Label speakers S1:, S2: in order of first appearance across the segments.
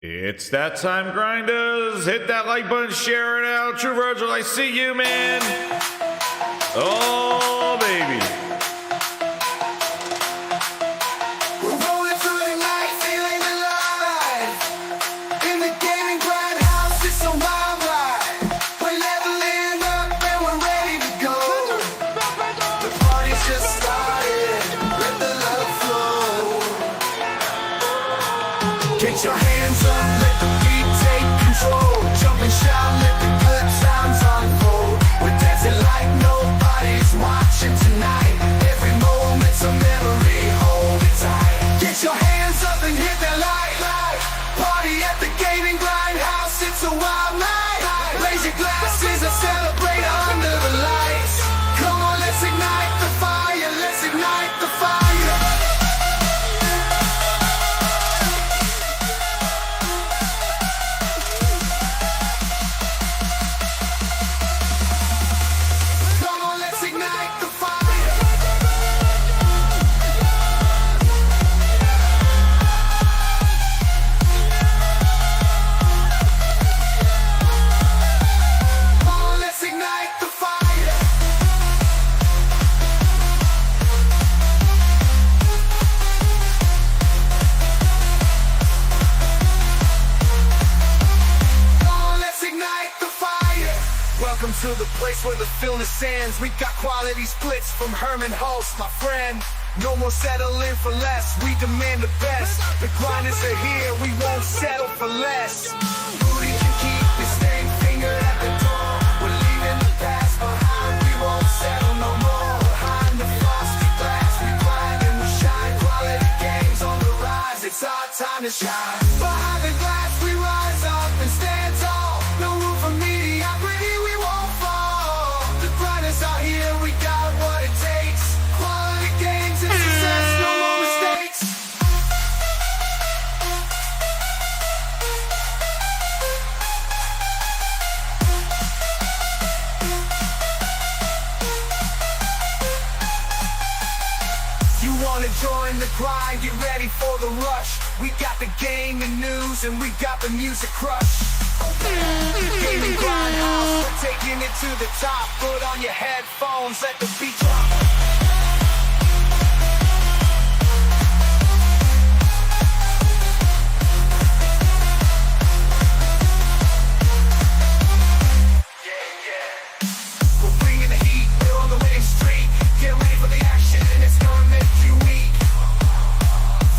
S1: It's that time, grinders. Hit that like button, share it out. True Virgil, I see you, man. Oh, baby.
S2: We're rolling through the night, feeling alive. In the gaming grindhouse, it's a wild ride. We're leveling up and we're ready to go. The party's just started, let the love flow. Get your hands up, let the beat take control. Jump and shout, let the good times unfold. We're dancing like nobody's watching tonight. Every moment's a memory, hold it tight. Get your hands up and hit that light. Party at the gaming grindhouse, it's a wild night. Raise your glasses and celebrate under the lights. Come on, let's ignite the fire, let's ignite the fire. Come on, let's ignite the fire. Come on, let's ignite the fire. Come on, let's ignite the fire. Welcome to the place where the feeling stands. We got quality splits from Herman Hulse, my friend. No more settling for less, we demand the best. The grinders are here, we won't settle for less. Booty can keep the same finger at the door. We're leaving the past behind, we won't settle no more. Behind the frosty glass, we grind and we shine. Quality games on the rise, it's our time to shine. Behind the glass, we rise up and stand tall. No room for mediocrity, we won't fall. The grinders are here, we got what it takes. Quality games and success, no more mistakes. You wanna join the grind, get ready for the rush. We got the game and news and we got the music crush. Gaming grindhouse, we're taking it to the top. Put on your headphones, let the beat drop. We're bringing the heat, we're on the winning streak. Get ready for the action, it's gonna make you weak.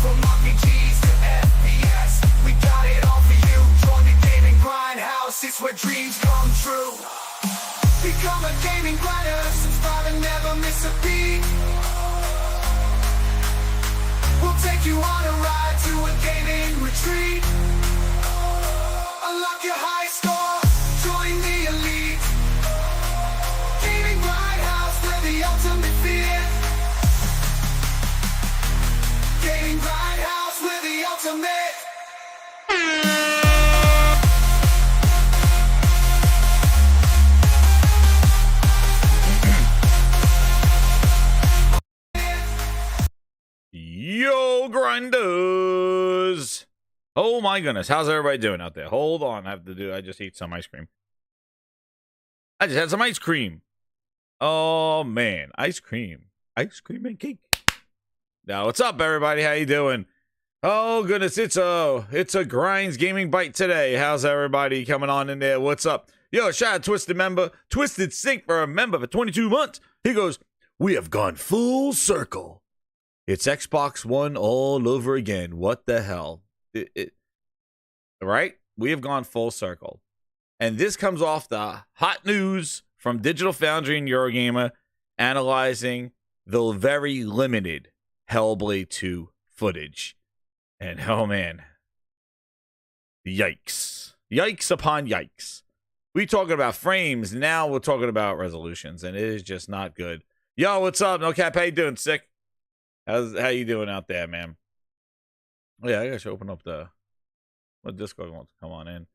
S2: From RPGs to FPS, we got it all for you. Join the gaming grindhouse, it's where dreams come true. Become a gaming grinder, subscribe and never miss a beat. We'll take you on a ride to a gaming retreat. Unlock your high score, join the elite. Gaming grindhouse, we're the ultimate fit. Gaming grindhouse, we're the ultimate.
S1: Yo, grinders. Oh, my goodness. How's everybody doing out there? Hold on. I just ate some ice cream. I just had some ice cream. Oh, man. Ice cream. Ice cream and cake. Now, what's up, everybody? How you doing? Oh, goodness. It's a Grinds Gaming Bite today. How's everybody coming on in there? What's up? Yo, shout out Twisted member. Twisted Sync for a member for 22 months. He goes, we have gone full circle. It's Xbox One all over again. What the hell? Right? We have gone full circle. And this comes off the hot news from Digital Foundry and Eurogamer analyzing the very limited Hellblade 2 footage. And oh man, yikes. Yikes upon yikes. We talking about frames, now we're talking about resolutions, and it is just not good. Yo, what's up? No Cap, how you doing, sick? How you doing out there, man? Oh, yeah, I guess I should open up what Discord wants to come on in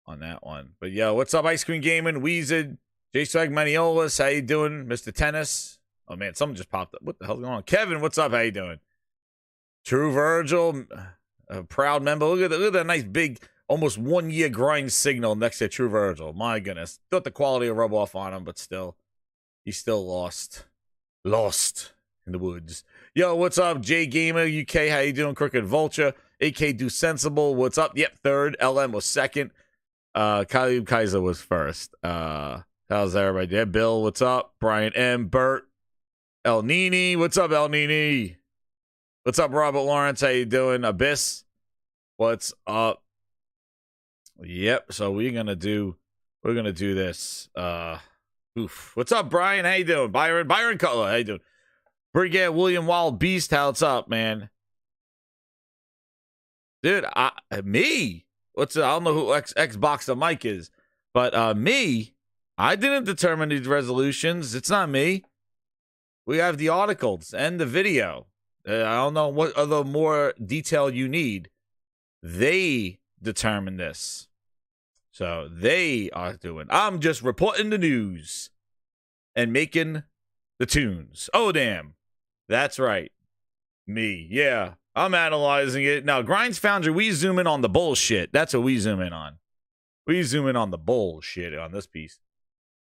S1: on that one. But yo, what's up, Ice Cream Gaming, Weezed, J-Swag Maniolas, how you doing? Mr. Tennis. Oh man, something just popped up. What the hell's going on? Kevin, what's up? How you doing? True Virgil. A proud member. Look at that nice big, almost 1 year grind signal next to True Virgil. My goodness. Thought the quality will rub off on him, but still, he's still lost. Lost in the woods. Yo, what's up, J Gamer UK? How you doing? Crooked Vulture. AK Do Sensible. What's up? Yep, third. LM was second. Khalib Kaiser was first. How's everybody there? Bill, what's up? Brian M. Bert. El Nini. What's up, El Nini? What's up, Robert Lawrence? How you doing? Abyss. What's up? Yep. So we're gonna do this. What's up, Brian? How you doing? Byron Cutler. How you doing? Brigade William Wild Beast. How's up, man? Dude, me. I don't know who Xbox the mic is, but me. I didn't determine these resolutions. It's not me. We have the articles and the video. I don't know what other more detail you need. They determine this. So they are doing. I'm just reporting the news and making the tunes. Oh, damn. That's right. Me. Yeah. I'm analyzing it. Now, Grind's Foundry, we zoom in on the bullshit. That's what we zoom in on. We zoom in on the bullshit on this piece.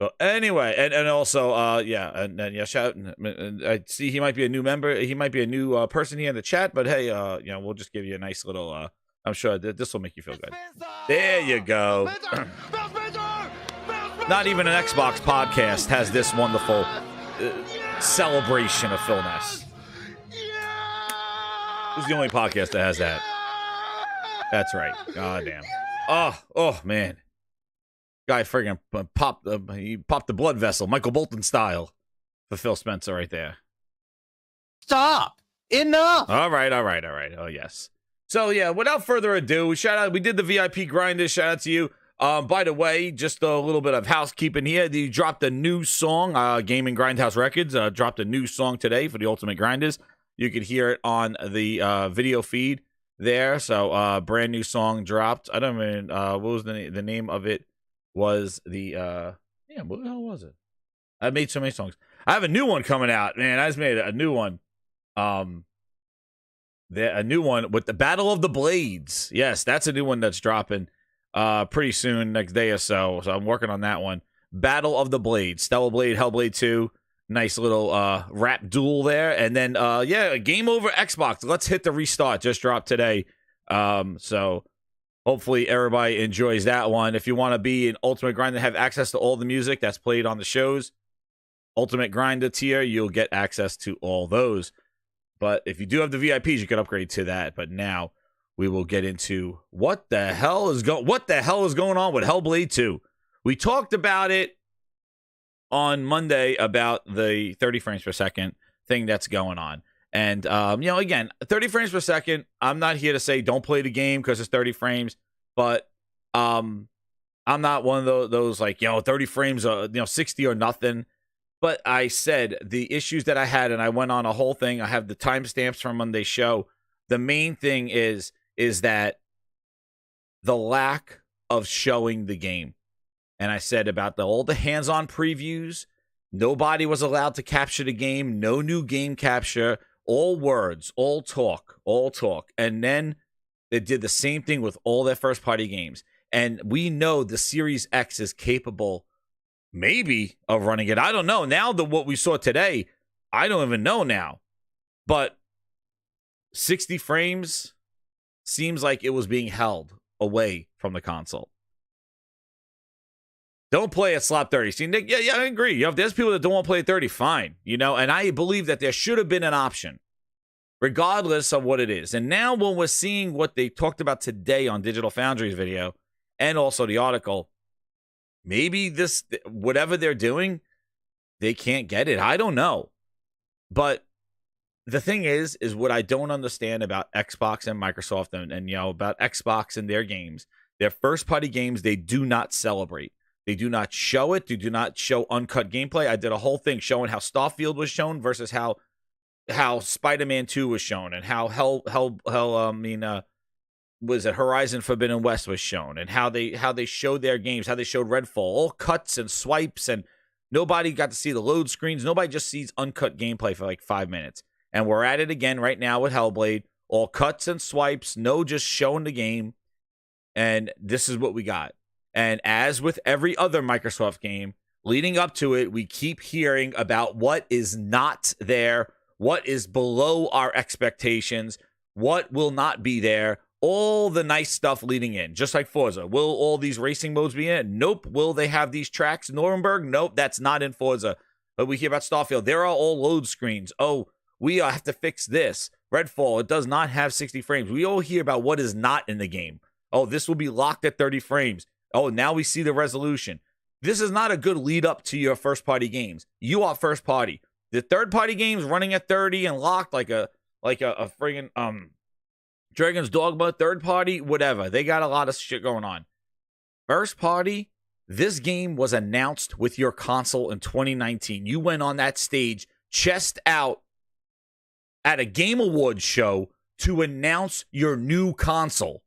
S1: So anyway, and also, yeah, and shout out. I see he might be a new member. He might be a new person here in the chat, but hey, we'll just give you a nice little, I'm sure this will make you feel good. There you go. Not even an Xbox podcast has this wonderful celebration of Phil Ness. This is the only podcast that has that. That's right. God damn. Oh man. Guy friggin' popped the blood vessel, Michael Bolton style, for Phil Spencer right there.
S3: Stop. Enough.
S1: All right. Oh yes. So yeah, without further ado, we did the VIP grinders. Shout out to you. By the way, just a little bit of housekeeping here. You dropped a new song. Gaming Grindhouse Records dropped a new song today for the Ultimate Grinders. You could hear it on the video feed there. So brand new song dropped. I don't even what was the name of it? Was the what the hell was it? I made so many songs. I have a new one coming out, man. I just made a new one. A new one with the Battle of the Blades. Yes, that's a new one that's dropping pretty soon, next day or so. So I'm working on that one. Battle of the Blades, Stellar Blade, Hellblade 2. Nice little rap duel there. And then Game Over Xbox. Let's Hit the Restart just dropped today. So hopefully everybody enjoys that one. If you want to be an Ultimate Grinder and have access to all the music that's played on the shows, Ultimate Grinder tier, you'll get access to all those. But if you do have the VIPs, you can upgrade to that. But now we will get into what the hell is going on with Hellblade 2. We talked about it on Monday about the 30 frames per second thing that's going on. And, again, 30 frames per second, I'm not here to say don't play the game because it's 30 frames, but I'm not one of those like, 30 frames, 60 or nothing. But I said the issues that I had, and I went on a whole thing. I have the timestamps from Monday's show. The main thing is that the lack of showing the game. And I said about all the hands-on previews, nobody was allowed to capture the game, no new game capture, all words, all talk. And then they did the same thing with all their first-party games. And we know the Series X is capable, maybe, of running it. I don't know. Now, what we saw today, I don't even know now. But 60 frames seems like it was being held away from the console. Don't play at slot 30. See, Nick, yeah, I agree. If there's people that don't want to play at 30, fine. And I believe that there should have been an option, regardless of what it is. And now when we're seeing what they talked about today on Digital Foundry's video, and also the article, maybe this, whatever they're doing, they can't get it. I don't know. But the thing is what I don't understand about Xbox and Microsoft and about Xbox and their games, their first-party games, they do not celebrate. They do not show it. They do not show uncut gameplay. I did a whole thing showing how Starfield was shown versus how Spider-Man 2 was shown, and how Horizon Forbidden West was shown, and how they showed their games, how they showed Redfall, all cuts and swipes, and nobody got to see the load screens. Nobody just sees uncut gameplay for like 5 minutes. And we're at it again right now with Hellblade. all cuts and swipes, no just showing the game. And this is what we got. And as with every other Microsoft game, leading up to it, we keep hearing about what is not there, what is below our expectations, what will not be there, all the nice stuff leading in, just like Forza. Will all these racing modes be in? Nope. Will they have these tracks? Nuremberg? Nope, that's not in Forza. But we hear about Starfield. There are all load screens. Oh, we have to fix this. Redfall, it does not have 60 frames. We all hear about what is not in the game. Oh, this will be locked at 30 frames. Oh, now we see the resolution. This is not a good lead up to your first party games. You are first party. The third party games running at 30 and locked like a friggin' Dragon's Dogma, third party, whatever. They got a lot of shit going on. First party, this game was announced with your console in 2019. You went on that stage, chest out at a Game Awards show to announce your new console.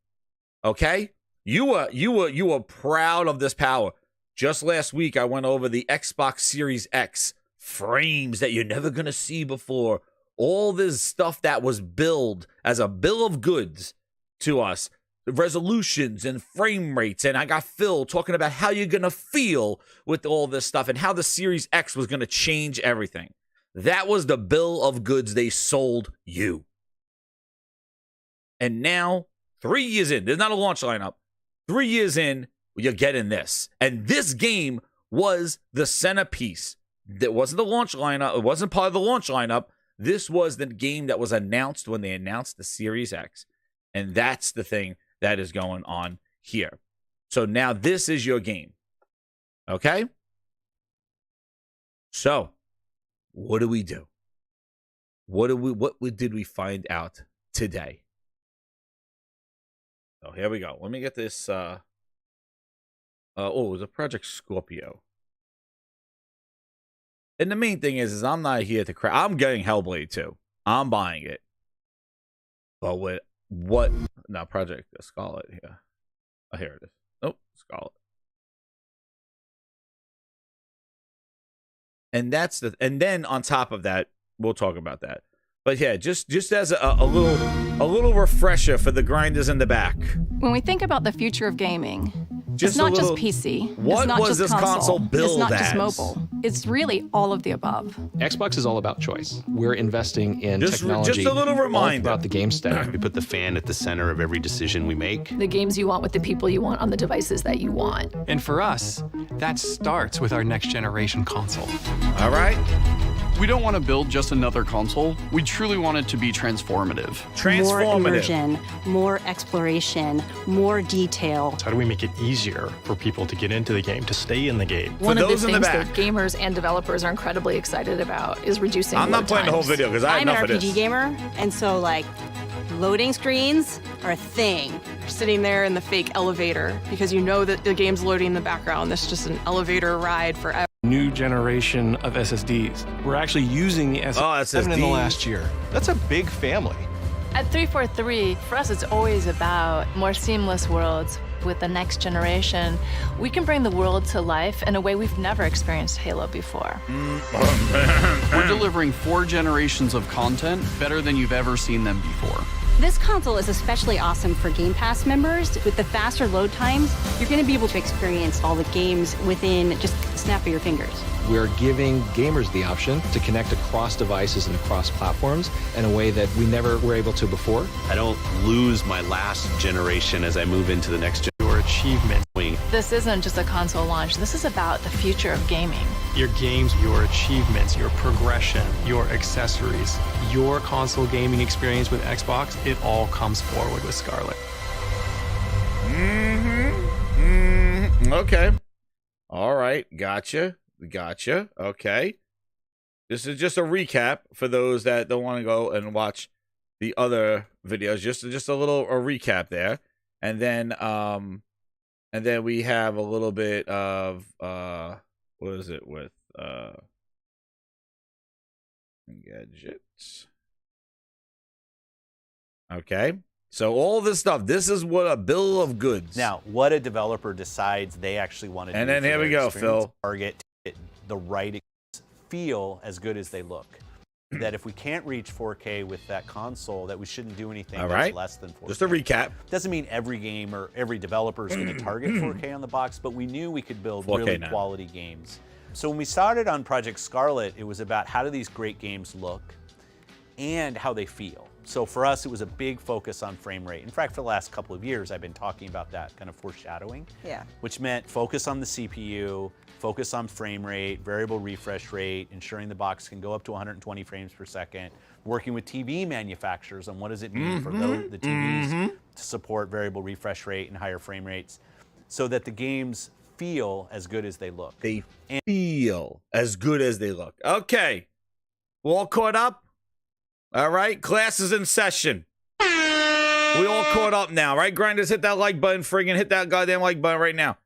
S1: Okay? You were proud of this power. Just last week, I went over the Xbox Series X frames that you're never going to see before. All this stuff that was billed as a bill of goods to us, resolutions and frame rates. And I got Phil talking about how you're going to feel with all this stuff and how the Series X was going to change everything. That was the bill of goods they sold you. And now, 3 years in, there's not a launch lineup. 3 years in, you're getting this. And this game was the centerpiece. That wasn't the launch lineup. It wasn't part of the launch lineup. This was the game that was announced when they announced the Series X. And that's the thing that is going on here. So now this is your game. Okay? So, what do we do? What did we find out today? Oh, here we go. Let me get this. Oh, it was a Project Scorpio. And the main thing is I'm not here to cry. I'm getting Hellblade too. I'm buying it. But what? No, Project Scarlet here. Oh, here it is. Nope, Scarlet. And then on top of that, we'll talk about that. But yeah, just as a little refresher for the grinders in the back.
S4: When we think about the future of gaming, it's not just PC.
S1: What
S4: it's not
S1: was
S4: just
S1: this console billed
S4: It's not
S1: as?
S4: just mobile. It's really all of the above.
S5: Xbox is all about choice. We're investing in technology
S1: just a little
S5: all
S1: reminder.
S5: throughout the game stack.
S6: We put the fan at the center of every decision we make.
S7: The games you want with the people you want on the devices that you want.
S8: And for us, that starts with our next generation console.
S1: All right.
S9: We don't want to build just another console. We truly want it to be transformative.
S10: More immersion, more exploration, more detail.
S11: How do we make it easier for people to get into the game, to stay in the game?
S7: One of the things that gamers and developers are incredibly excited about is reducing
S1: I'm not playing the whole video because I have enough of this.
S10: I'm an RPG gamer, and so like loading screens are a thing.
S12: You're sitting there in the fake elevator because you know that the game's loading in the background. This is just an elevator ride forever.
S11: New generation of SSDs. We're actually using the SSD in the last year. That's a big family.
S4: At 343, for us, it's always about more seamless worlds. With the next generation, we can bring the world to life in a way we've never experienced Halo before.
S9: We're delivering 4 generations of content better than you've ever seen them before.
S10: This console is especially awesome for Game Pass members. With the faster load times, you're going to be able to experience all the games within just a snap of your fingers.
S5: We're giving gamers the option to connect across devices and across platforms in a way that we never were able to before.
S6: I don't lose my last generation as I move into the next generation.
S11: Your achievement.
S4: This isn't just a console launch. This is about the future of gaming.
S11: Your games, your achievements, your progression, your accessories, your console gaming experience with Xbox, it all comes forward with Scarlet.
S1: Okay. All right. Gotcha. Okay. This is just a recap for those that don't want to go and watch the other videos. Just a recap there. And then we have a little bit of what is it with gadgets. Okay. So all this stuff, this is what a bill of goods.
S3: Now, what a developer decides they actually want to do.
S1: And then here we go, Phil.
S3: Target the right feel as good as they look. that if we can't reach 4K with that console, that we shouldn't do anything
S1: All
S3: that's
S1: right.
S3: less than 4K.
S1: Just a recap.
S3: Doesn't mean every game or every developer is going to target 4K on the box, but we knew we could build
S1: 4K
S3: really
S1: now.
S3: quality games. So when we started on Project Scarlet, it was about how do these great games look and how they feel. So for us, it was a big focus on frame rate. In fact, for the last couple of years, I've been talking about that kind of foreshadowing.
S13: Yeah.
S3: Which meant focus on the CPU, focus on frame rate, variable refresh rate, ensuring the box can go up to 120 frames per second, working with TV manufacturers on what does it mean for the TVs to support variable refresh rate and higher frame rates so that the games feel as good as they look.
S1: They feel as good as they look. Okay. We're all caught up? All right. Class is in session. We all caught up now, right? Grinders, hit that like button. Friggin' hit that goddamn like button right now.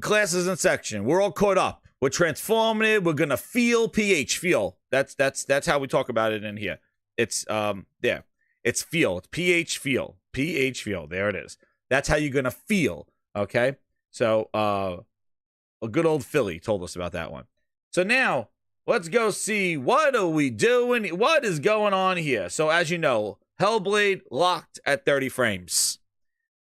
S1: Class is in section. We're all caught up. We're transformative. We're gonna feel pH. Feel. That's how we talk about it in here. It's there. It's feel. It's pH feel. pH feel. There it is. That's how you're gonna feel. Okay. So a good old Philly told us about that one. So now let's go see what are we doing? What is going on here? So as you know, Hellblade locked at 30 frames.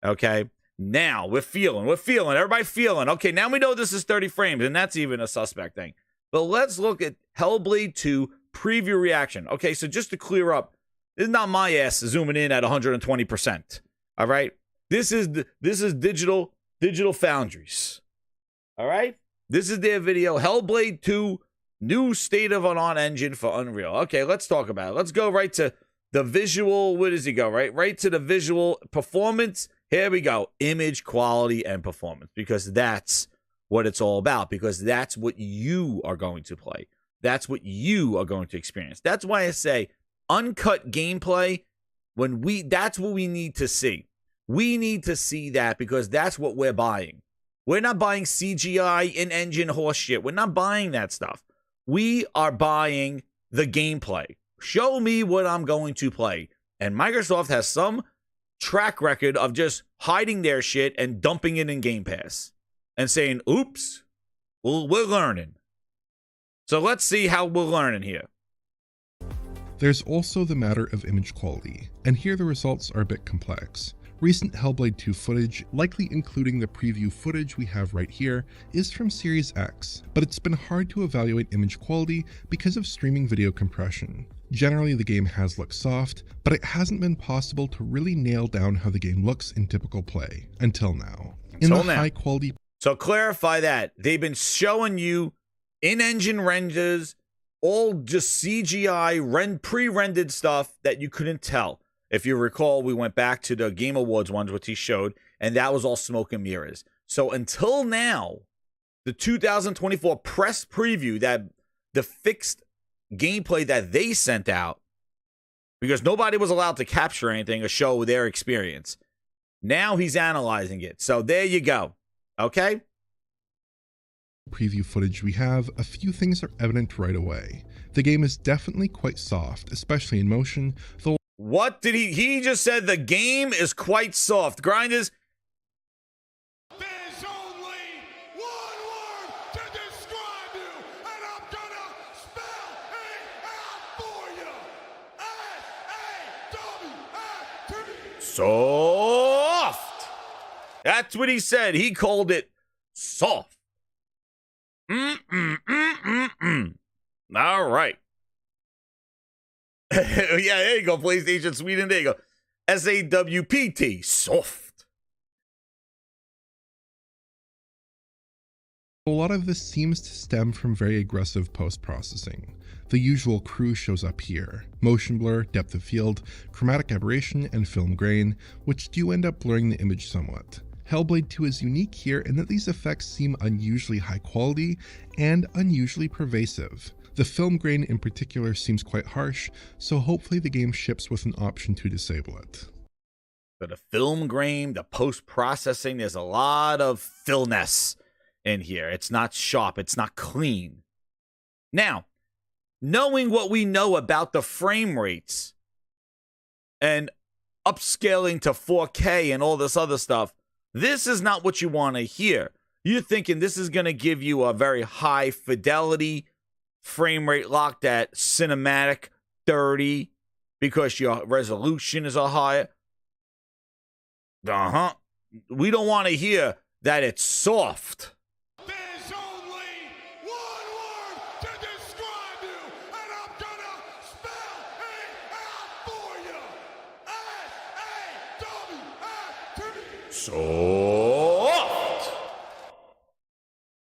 S1: Okay. Now we're feeling. Everybody feeling. Okay, now we know this is 30 frames, and that's even a suspect thing. But let's look at Hellblade 2 preview reaction. Okay, so just to clear up, this is not my ass zooming in at 120%. All right, this is digital Foundries. All right, this is their video. Hellblade 2 new state of an on engine for Unreal. Okay, let's talk about it. Let's go right to the visual. Where does he go? Right to the visual performance. Here we go. Image quality and performance, because that's what it's all about, because that's what you are going to play. That's what you are going to experience. That's why I say uncut gameplay, that's what we need to see. We need to see that because that's what we're buying. We're not buying CGI in-engine horse shit. We're not buying that stuff. We are buying the gameplay. Show me what I'm going to play. And Microsoft has some track record of just hiding their shit and dumping it in Game Pass and saying, oops, well, we're learning. So let's see how we're learning here.
S14: There's also the matter of image quality, and here the results are a bit complex. Recent Hellblade 2 footage, likely including the preview footage we have right here, is from Series X, but it's been hard to evaluate image quality because of streaming video compression. Generally, the game has looked soft, but it hasn't been possible to really nail down how the game looks in typical play, until now. High quality...
S1: So clarify that. They've been showing you in-engine renders, all just CGI, pre-rendered stuff that you couldn't tell. If you recall, we went back to the Game Awards ones, which he showed, and that was all smoke and mirrors. So until now, the 2024 press preview, that the fixed gameplay that they sent out, because nobody was allowed to capture anything or show their experience. Now he's analyzing it. So there you go. Okay?
S14: Preview footage we have, a few things are evident right away. The game is definitely quite soft, especially in motion, though...
S1: What did he just said the game is quite soft. Grinders.
S2: There's only one word to describe you, and I'm gonna spell it out for you. S-A-W-F-T.
S1: Soft. That's what he said. He called it soft. All right. Yeah, there you go, PlayStation Sweden. There you go. SAWFT, soft.
S14: A lot of this seems to stem from very aggressive post-processing. The usual crew shows up here: motion blur, depth of field, chromatic aberration, and film grain, which do end up blurring the image somewhat. Hellblade 2 is unique here in that these effects seem unusually high quality and unusually pervasive. The film grain in particular seems quite harsh, so hopefully the game ships with an option to disable it.
S1: But the film grain, the post-processing, there's a lot of fillness in here. It's not sharp. It's not clean. Now, knowing what we know about the frame rates and upscaling to 4K and all this other stuff, this is not what you want to hear. You're thinking this is going to give you a very high fidelity frame rate locked at cinematic 30 because your resolution is a higher. We don't want to hear that it's soft.
S2: There's only one word to describe you, and I'm gonna spell it out for you. S-A-W-F-T.
S1: Soft.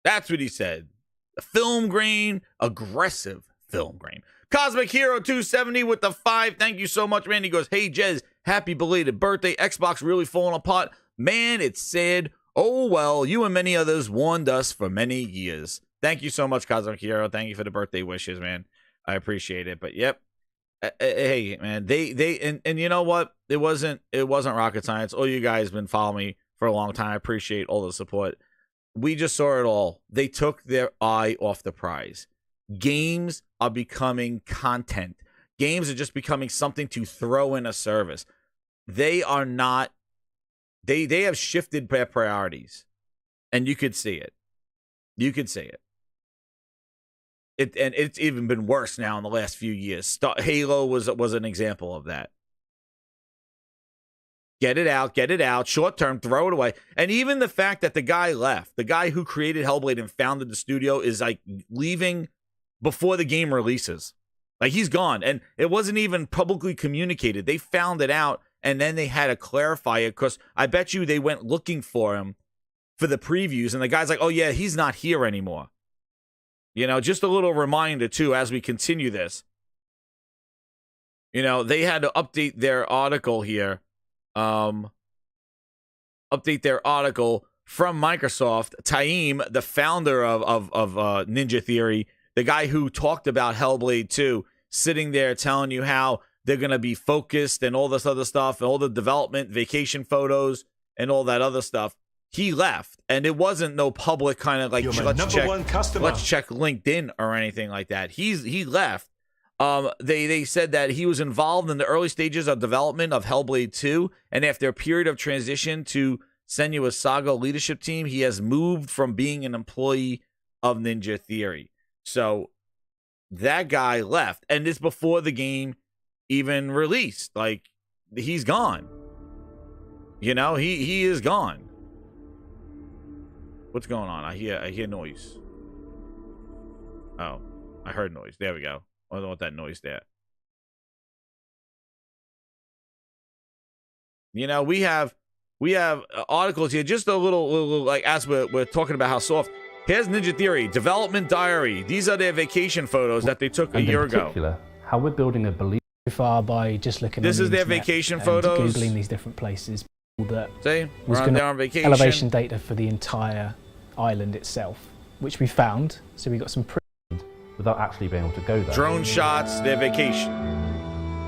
S1: That's what he said. A film grain, aggressive film grain. Cosmic Hero 270 with the 5. Thank you so much, man. He goes, hey, Jez, happy belated birthday. Xbox really falling apart. Man, it's sad. Oh, well, you and many others warned us for many years. Thank you so much, Cosmic Hero. Thank you for the birthday wishes, man. I appreciate it. But, yep. Hey, man, and you know what? It wasn't rocket science. All you guys have been following me for a long time. I appreciate all the support. We just saw it all. They took their eye off the prize. Games are becoming content. Games are just becoming something to throw in a service. They are not. They have shifted their priorities, and you could see it. You could see it. And it's even been worse now in the last few years. Halo was an example of that. Get it out, short term, throw it away. And even the fact that the guy left, the guy who created Hellblade and founded the studio is like leaving before the game releases. Like he's gone. And it wasn't even publicly communicated. They found it out and then they had to clarify it because I bet you they went looking for him for the previews. And the guy's like, oh yeah, he's not here anymore. You know, just a little reminder too, as we continue this, you know, they had to update their article here. Update their article from Microsoft. Taim, the founder of Ninja Theory, the guy who talked about Hellblade 2, sitting there telling you how they're going to be focused and all this other stuff, and all the development, vacation photos, and all that other stuff. He left, and it wasn't no public kind of like, let's check LinkedIn or anything like that. He left. They said that he was involved in the early stages of development of Hellblade 2, and after a period of transition to Senua's Saga leadership team, he has moved from being an employee of Ninja Theory. So that guy left, and this before the game even released. Like, he's gone. You know, he is gone. What's going on? I hear noise. Oh, I heard noise. There we go. I don't want that noise there. You know, we have articles here, just a little like as we're talking about how soft. Here's Ninja Theory development diary. These are their vacation photos that they took a year ago.
S13: How we're building a belief far by just looking.
S1: This is their vacation photos.
S13: Googling these different places that
S1: was going to on vacation.
S13: Elevation data for the entire island itself, which we found. So we got some without actually being able to go there.
S1: Drone shots, their vacation.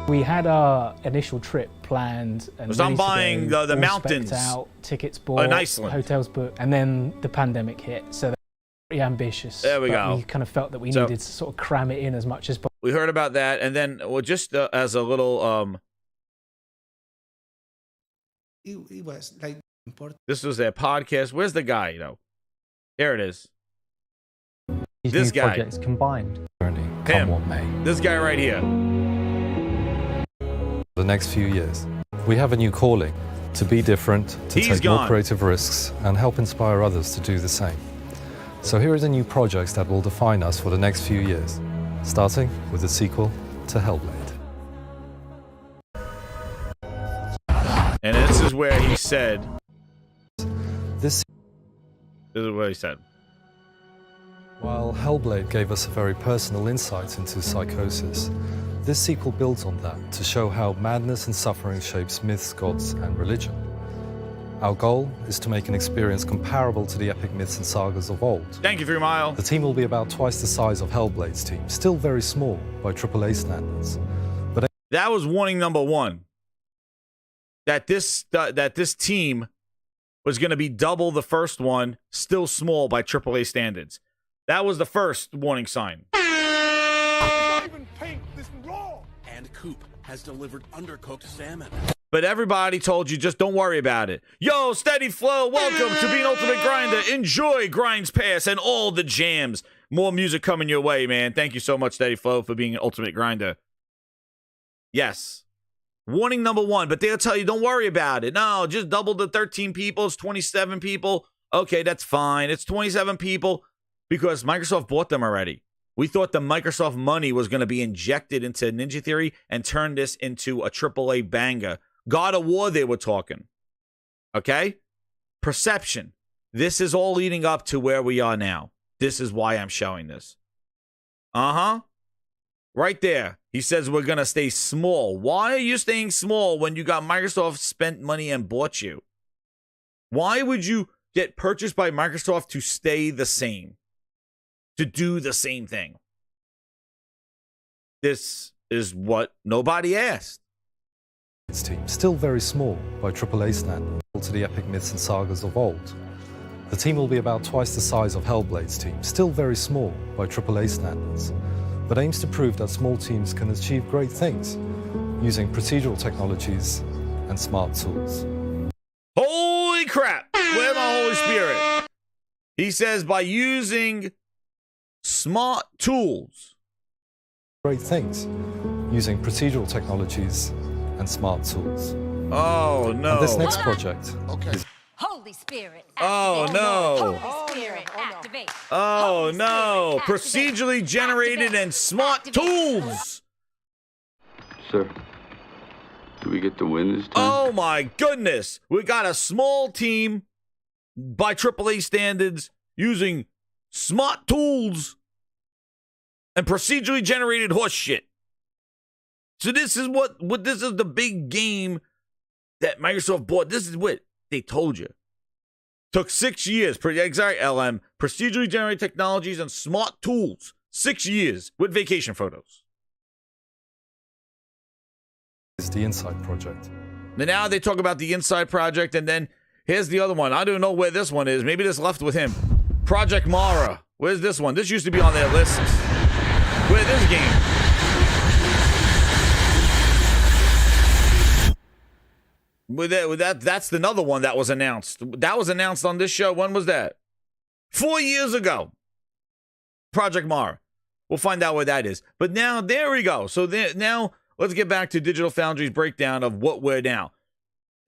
S13: We had our initial trip planned and
S1: I'm buying the mountains,
S13: out, tickets bought,
S1: in Iceland,
S13: hotels booked, and then the pandemic hit. So they're pretty ambitious.
S1: There we go.
S13: We kind of felt that we needed to sort of cram it in as much as possible.
S1: We heard about that, and then just as a little
S15: it was like important.
S1: This was their podcast. Where's the guy? You know, here it is.
S16: These
S1: this
S16: new
S1: guy
S16: projects combined.
S1: Him. This guy right here.
S17: The next few years, we have a new calling: to be different, to take more creative risks, and help inspire others to do the same. So here are the new projects that will define us for the next few years, starting with the sequel to Hellblade.
S1: And this is where he said,
S17: This
S1: is what he said.
S17: While Hellblade gave us a very personal insight into psychosis, this sequel builds on that to show how madness and suffering shapes myths, gods, and religion. Our goal is to make an experience comparable to the epic myths and sagas of old.
S1: Thank you, 3 Mile.
S17: The team will be about twice the size of Hellblade's team, still very small by AAA standards. But
S1: that was warning number 1. That this team was going to be double the first one, still small by AAA standards. That was the first warning sign.
S2: Not even paint this raw.
S18: And Coop has delivered undercooked salmon.
S1: But everybody told you, just don't worry about it. Yo, Steady Flow, welcome to being Ultimate Grinder. Enjoy Grinds Pass and all the jams. More music coming your way, man. Thank you so much, Steady Flow, for being an Ultimate Grinder. Yes. Warning number 1, but they'll tell you, don't worry about it. No, just double the 13 people. It's 27 people. Okay, that's fine. It's 27 people because Microsoft bought them already. We thought the Microsoft money was going to be injected into Ninja Theory and turn this into a AAA banger. God of War, they were talking. Okay? Perception. This is all leading up to where we are now. This is why I'm showing this. Uh-huh. Right there. He says we're going to stay small. Why are you staying small when you got Microsoft spent money and bought you? Why would you get purchased by Microsoft to stay the same? To do the same thing? This is what nobody asked.
S17: Team, still very small by AAA standards, to the epic myths and sagas of old. The team will be about twice the size of Hellblade's team, still very small by AAA standards, but aims to prove that small teams can achieve great things using procedural technologies and smart tools.
S1: Holy crap! Where's my Holy Spirit? He says by using smart tools.
S17: Great things using procedural technologies and smart tools.
S1: Oh no!
S17: And this next project is
S18: Holy Spirit.
S1: Oh no!
S18: Holy Spirit, activate.
S1: Oh no! Procedurally generated and smart tools.
S19: Sir, do we get to win this time?
S1: Oh my goodness! We got a small team by AAA standards using smart tools and procedurally generated horse shit. So this is what this is the big game that Microsoft bought. This is what they told you. Took 6 years. Sorry, LM. Procedurally generated technologies and smart tools. 6 years with vacation photos.
S17: It's the Inside Project.
S1: Now they talk about the Inside Project, and then here's the other one. I don't know where this one is. Maybe this left with him. Project Mara. Where's this one? This used to be on their list. Where's this game? That's another one that was announced. That was announced on this show. When was that? 4 years ago. Project Mara. We'll find out what that is. But now, there we go. So now, let's get back to Digital Foundry's breakdown of what we're now.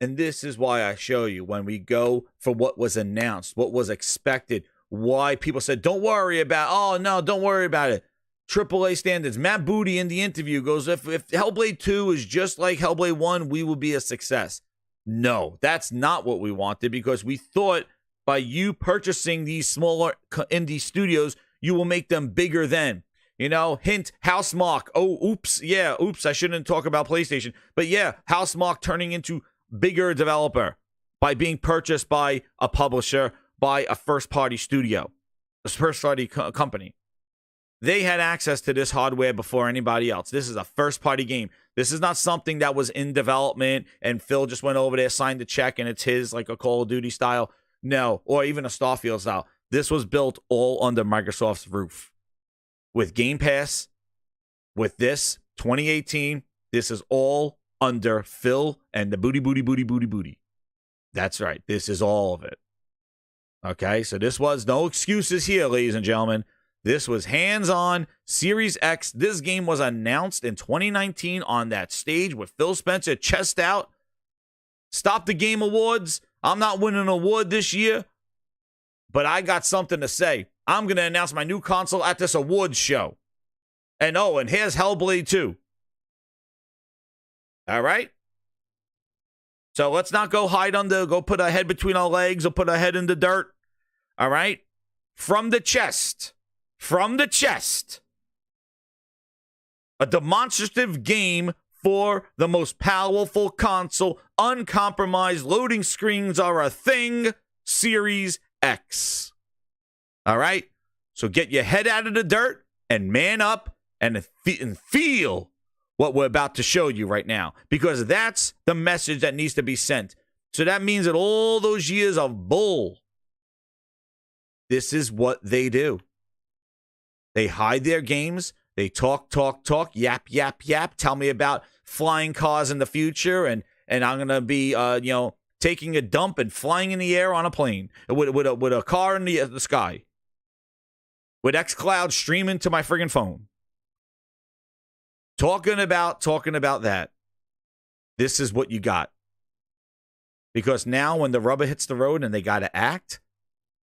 S1: And this is why I show you when we go for what was announced, what was expected, why people said, don't worry about, oh, no, don't worry about it. AAA standards. Matt Booty in the interview goes, if Hellblade 2 is just like Hellblade 1, we will be a success. No, that's not what we wanted, because we thought by you purchasing these smaller indie studios, you will make them bigger than. You know, hint, Housemarque. Oh, oops. Yeah, oops. I shouldn't talk about PlayStation. But yeah, Housemarque turning into bigger developer by being purchased by a publisher, by a first-party studio, a first-party company. They had access to this hardware before anybody else. This is a first-party game. This is not something that was in development and Phil just went over there, signed the check, and it's his, like a Call of Duty style. No, or even a Starfield style. This was built all under Microsoft's roof. With Game Pass, with this, 2018, this is all under Phil and the booty. That's right. This is all of it. Okay, so this was no excuses here, ladies and gentlemen. This was hands-on, Series X. This game was announced in 2019 on that stage with Phil Spencer, chest out. Stop the Game Awards. I'm not winning an award this year, but I got something to say. I'm going to announce my new console at this awards show. And oh, and here's Hellblade 2. All right? So let's not go go put our head between our legs or put our head in the dirt. All right? From the chest, a demonstrative game for the most powerful console, uncompromised loading screens are a thing, Series X. All right? So get your head out of the dirt and man up and feel what we're about to show you right now, because that's the message that needs to be sent. So that means that all those years of bull, this is what they do. They hide their games. They talk, yap, tell me about flying cars in the future and and I'm gonna be taking a dump and flying in the air on a plane with a car in the sky, with xCloud streaming to my friggin' phone. Talking about that. This is what you got. Because now when the rubber hits the road and they got to act,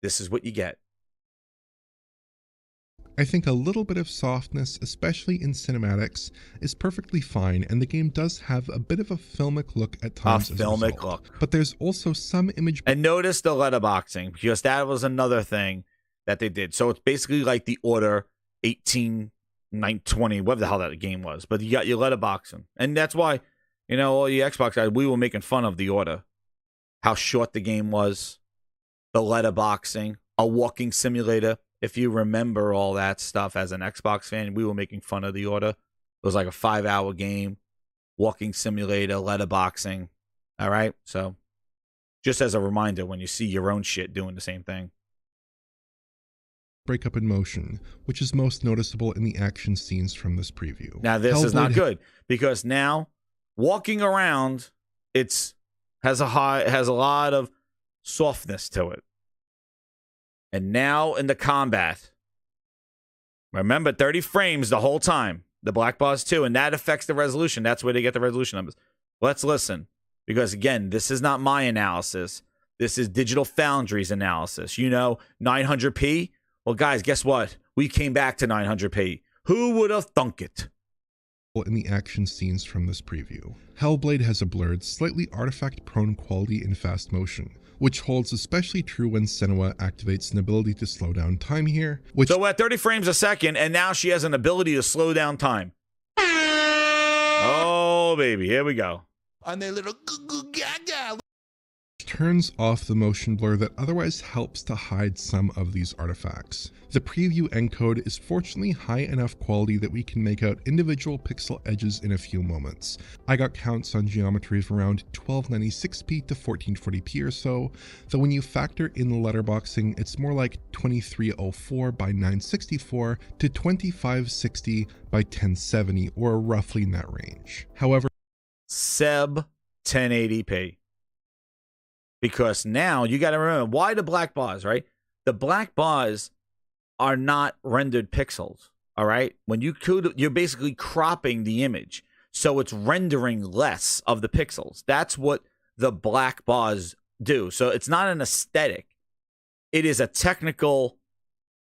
S1: this is what you get.
S14: I think a little bit of softness, especially in cinematics, is perfectly fine, and the game does have a bit of a filmic look at times. But there's also some image.
S1: And notice the letterboxing, because that was another thing that they did. So it's basically like the Order 18920, whatever the hell that game was. But you got your letterboxing. And that's why, all you Xbox guys, we were making fun of the Order. How short the game was, the letterboxing, a walking simulator. If you remember all that stuff as an Xbox fan, we were making fun of the Order. It was like a 5-hour game, walking simulator, letterboxing. All right? So just as a reminder when you see your own shit doing the same thing.
S14: Breakup in motion, which is most noticeable in the action scenes from this preview.
S1: Now, this is not good, because now walking around, has a lot of softness to it. And now in the combat, remember 30 frames the whole time, the black bars too, and that affects the resolution. That's where they get the resolution numbers. Let's listen, because again, this is not my analysis. This is Digital Foundry's analysis. 900p? Well, guys, guess what? We came back to 900p. Who would have thunk it?
S14: In the action scenes from this preview. Hellblade has a blurred, slightly artifact-prone quality in fast motion, which holds especially true when Senua activates an ability to slow down time here.
S1: So we're at 30 frames a second, and now she has an ability to slow down time. Oh, baby, here we go.
S2: And their little gaga.
S14: Turns off the motion blur that otherwise helps to hide some of these artifacts. The preview encode is fortunately high enough quality that we can make out individual pixel edges in a few moments. I got counts on geometry of around 1296p to 1440p or so, though when you factor in the letterboxing, it's more like 2304 by 964 to 2560 by 1070, or roughly in that range. However,
S1: Seb 1080p. Because now you got to remember, why the black bars, right? The black bars are not rendered pixels, all right? When you're basically cropping the image, so it's rendering less of the pixels. That's what the black bars do. So it's not an aesthetic. It has a technical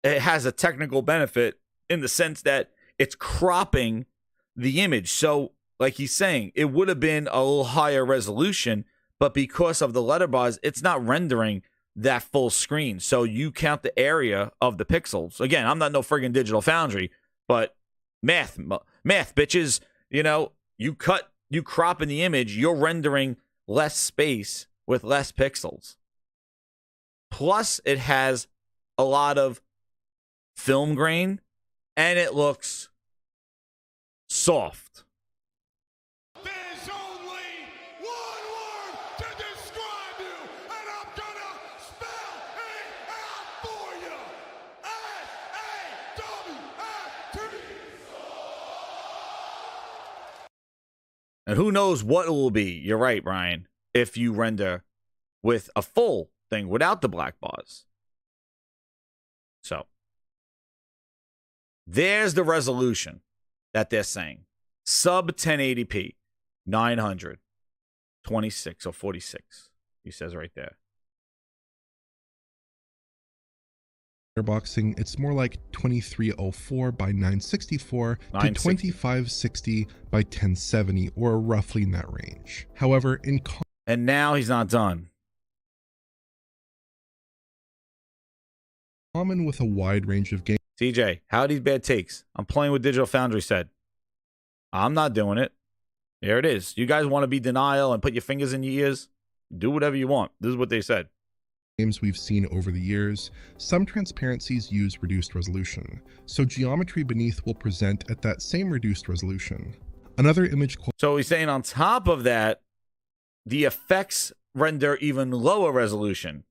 S1: benefit in the sense that it's cropping the image. So like he's saying, it would have been a little higher resolution, but because of the letter bars, it's not rendering that full screen. So you count the area of the pixels. Again, I'm not no friggin' Digital Foundry, but math, bitches. You crop in the image, you're rendering less space with less pixels. Plus, it has a lot of film grain, and it looks soft. And who knows what it will be. You're right, Brian, if you render with a full thing without the black bars. So, there's the resolution that they're saying. Sub 1080p, 926 or 46, he says right there.
S14: Boxing, it's more like 2304 by 964 to 2560 by 1070, or roughly in that range. However,
S1: and now he's not done.
S14: Common with a wide range of games.
S1: TJ, how are these bad takes? I'm playing with Digital Foundry said. I'm not doing it. There it is. You guys want to be denial and put your fingers in your ears? Do whatever you want. This is what they said.
S14: Games we've seen over the years, some transparencies use reduced resolution, so geometry beneath will present at that same reduced resolution. Another image.
S1: So he's saying on top of that, the effects render even lower resolution.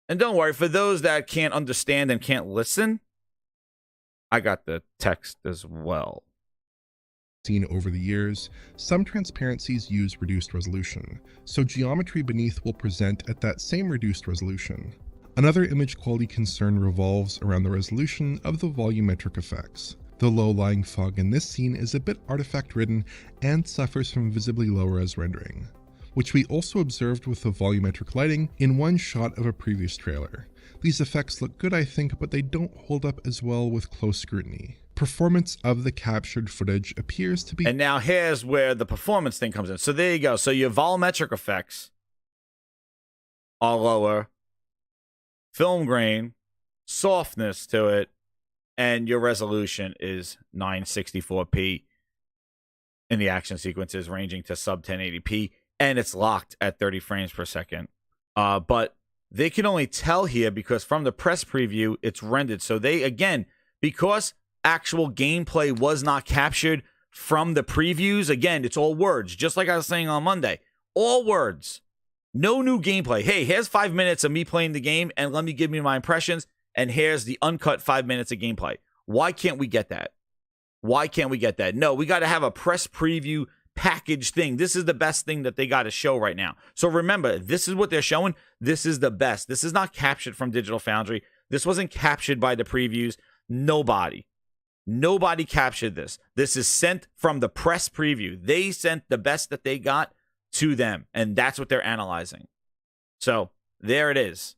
S1: And don't worry, for those that can't understand and can't listen, I got the text as well.
S14: seen over the years, some transparencies use reduced resolution, so geometry beneath will present at that same reduced resolution. Another image quality concern revolves around the resolution of the volumetric effects. The low-lying fog in this scene is a bit artifact-ridden and suffers from visibly low-res rendering, which we also observed with the volumetric lighting in one shot of a previous trailer. These effects look good, I think, but they don't hold up as well with close scrutiny. Performance of the captured footage appears to be...
S1: And now here's where the performance thing comes in. So there you go. So your volumetric effects are lower, film grain, softness to it, and your resolution is 964p in the action sequences, ranging to sub 1080p, and it's locked at 30 frames per second. But they can only tell here because from the press preview, it's rendered. So they, again, because actual gameplay was not captured from the previews, again, it's all words, just like I was saying on Monday. All words. No new gameplay. Hey, here's 5 minutes of me playing the game, and let me give you my impressions, and here's the uncut 5 minutes of gameplay. Why can't we get that? Why can't we get that? No, we got to have a press preview package thing. This is the best thing that they got to show right now. So remember, this is what they're showing. This is the best. This is not captured from Digital Foundry. This wasn't captured by the previews. Nobody captured this. This is sent from the press preview. They sent the best that they got to them, and that's what they're analyzing. So there it is.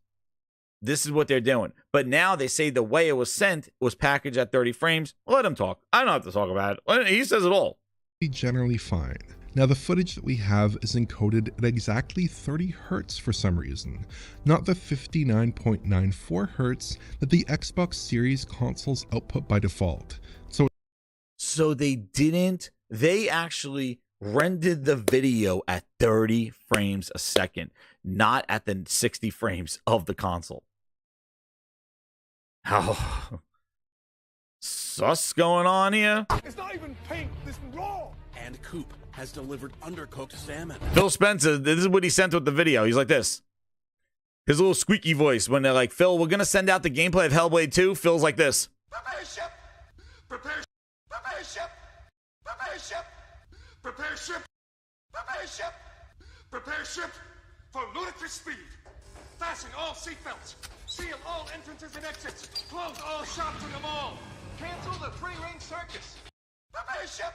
S1: This is what they're doing. But now they say the way it was sent was packaged at 30 frames. Let him talk. I don't have to talk about it. He says it all.
S14: Generally fine. Now the footage that we have is encoded at exactly 30 Hz for some reason, not the 59.94 Hz that the Xbox Series consoles output by default.
S1: So they actually rendered the video at 30 frames a second, not at the 60 frames of the console. How sus going on here?
S2: It's not even pink, this is raw.
S20: And Coop has delivered undercooked salmon.
S1: Phil Spencer, this is what he sent with the video. He's like this. His little squeaky voice when they're like, Phil, we're going to send out the gameplay of Hellblade 2. Phil's like this.
S2: Prepare ship. Prepare ship. Prepare ship. Prepare ship. Prepare ship. Prepare ship for ludicrous speed. Fasten all seatbelts. Seal all entrances and exits. Close all shops in the mall. Cancel the free-range circus. Prepare ship.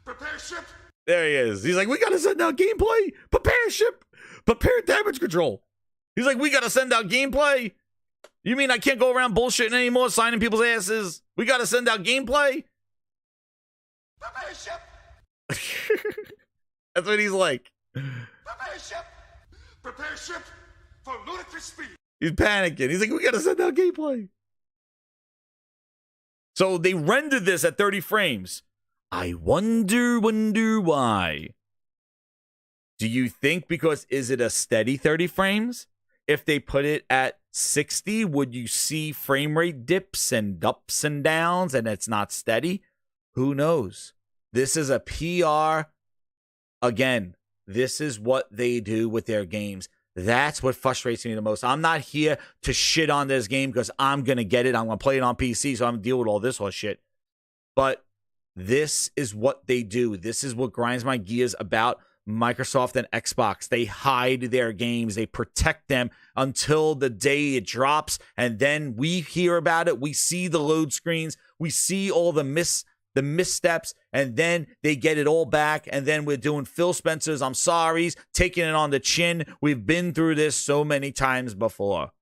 S2: Prepare ship.
S1: There he is. He's like, we got to send out gameplay. Prepare ship. Prepare damage control. He's like, we got to send out gameplay. You mean I can't go around bullshitting anymore, signing people's asses? We got to send out gameplay?
S2: Prepare ship.
S1: That's what he's like.
S2: Prepare ship. Prepare ship for ludicrous speed.
S1: He's panicking. He's like, we got to send out gameplay. So they rendered this at 30 frames. I wonder why. Do you think because is it a steady 30 frames? If they put it at 60, would you see frame rate dips and ups and downs and it's not steady? Who knows? This is a PR. Again, this is what they do with their games. That's what frustrates me the most. I'm not here to shit on this game because I'm going to get it. I'm going to play it on PC, so I'm going to deal with all this horse shit. But this is what they do. This is what grinds my gears about Microsoft and Xbox. They hide their games. They protect them until the day it drops. And then we hear about it. We see the load screens. We see all the missteps. And then they get it all back. And then we're doing Phil Spencer's I'm sorry's, taking it on the chin. We've been through this so many times before.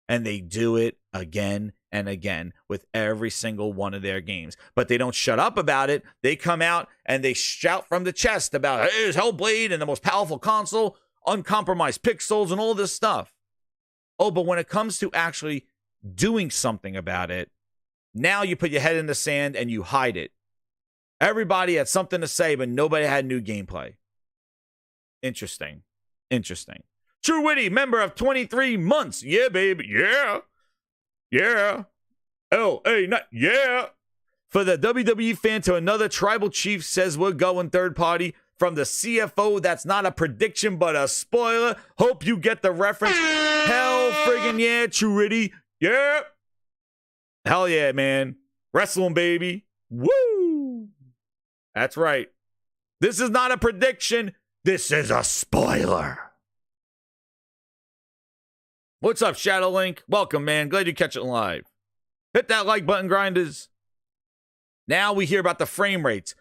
S1: And they do it again and again with every single one of their games. But they don't shut up about it. They come out and they shout from the chest about, hey, it's Hellblade and the most powerful console, uncompromised pixels and all this stuff. Oh, but when it comes to actually doing something about it, now you put your head in the sand and you hide it. Everybody had something to say, but nobody had new gameplay. Interesting. True Witty, member of 23 months. Yeah, baby. Yeah. L.A. Not yeah. For the WWE fan to another tribal chief says we're going third party. From the CFO, that's not a prediction, but a spoiler. Hope you get the reference. Hell friggin' yeah, True Witty. Yeah. Hell yeah, man. Wrestling, baby. Woo. That's right. This is not a prediction. This is a spoiler. What's up, Shadowlink? Welcome, man. Glad you catch it live. Hit that like button, grinders. Now we hear about the frame rates.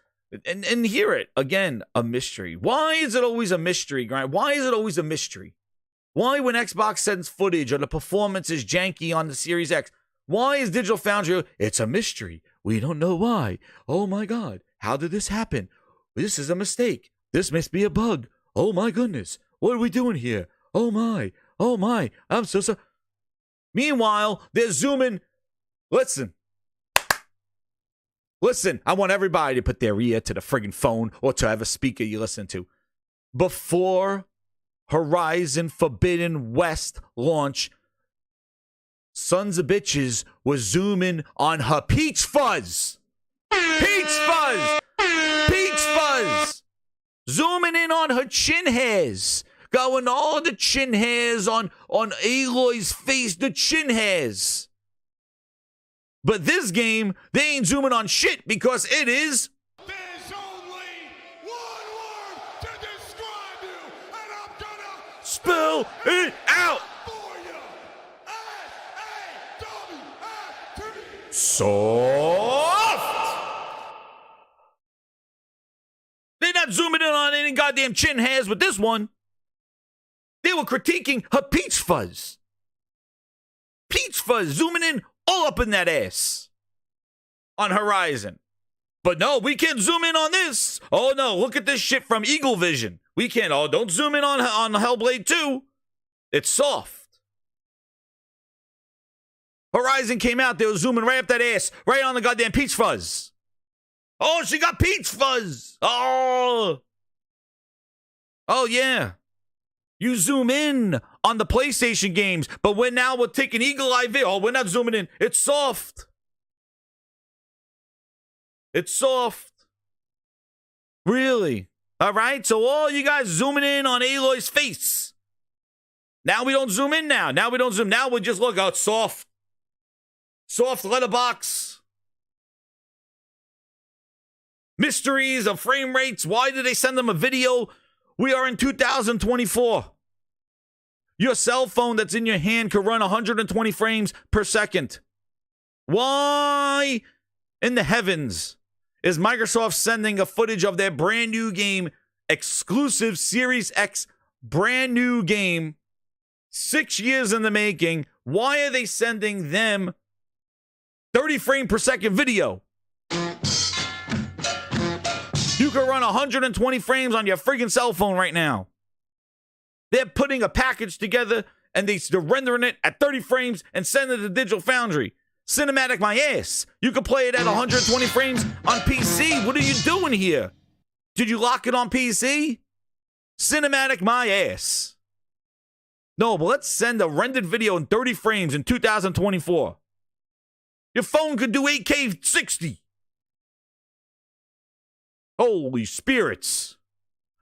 S1: And hear it. Again, a mystery. Why is it always a mystery, Grind? Why is it always a mystery? Why, when Xbox sends footage or the performance is janky on the Series X, why is Digital Foundry? It's a mystery. We don't know why. Oh my God. How did this happen? This is a mistake. This must be a bug. Oh my goodness. What are we doing here? Oh my. Oh my. I'm so sorry. Meanwhile, they're zooming. Listen, I want everybody to put their ear to the friggin' phone or to have a speaker you listen to. Before Horizon Forbidden West launch, sons of bitches was zooming on her Peach Fuzz. Peach Fuzz! Peach Fuzz! Zooming in on her chin hairs. Going all the chin hairs on Aloy's face, the chin hairs. But this game, they ain't zooming on shit because it is...
S2: There's only one word to describe you, and I'm gonna
S1: spell it out
S2: for you. S-A-W-F-T.
S1: Soft! They're not zooming in on any goddamn chin hairs with this one. They were critiquing her Peach Fuzz. Peach Fuzz zooming in all up in that ass on Horizon. But no, we can't zoom in on this. Oh no, look at this shit from Eagle Vision. We can't. Oh, don't zoom in on Hellblade 2. It's soft. Horizon came out, they were zooming right up that ass, right on the goddamn Peach Fuzz. Oh, she got Peach Fuzz. Oh yeah. You zoom in on the PlayStation games, but we're taking eagle eye view. Oh, we're not zooming in. It's soft. It's soft. Really? All right. So all you guys zooming in on Aloy's face. Now we don't zoom in now. Now we don't zoom. Now we just look out soft. Soft letterbox. Mysteries of frame rates. Why did they send them a video? We are in 2024. Your cell phone that's in your hand could run 120 frames per second. Why in the heavens is Microsoft sending a footage of their brand new game, exclusive Series X brand new game, 6 years in the making? Why are they sending them 30 frame per second video? You can run 120 frames on your freaking cell phone right now. They're putting a package together and they're rendering it at 30 frames and sending it to Digital Foundry. Cinematic my ass. You can play it at 120 frames on PC. What are you doing here? Did you lock it on PC? Cinematic my ass. No, but let's send a rendered video in 30 frames in 2024. Your phone could do 8K 60. Holy spirits.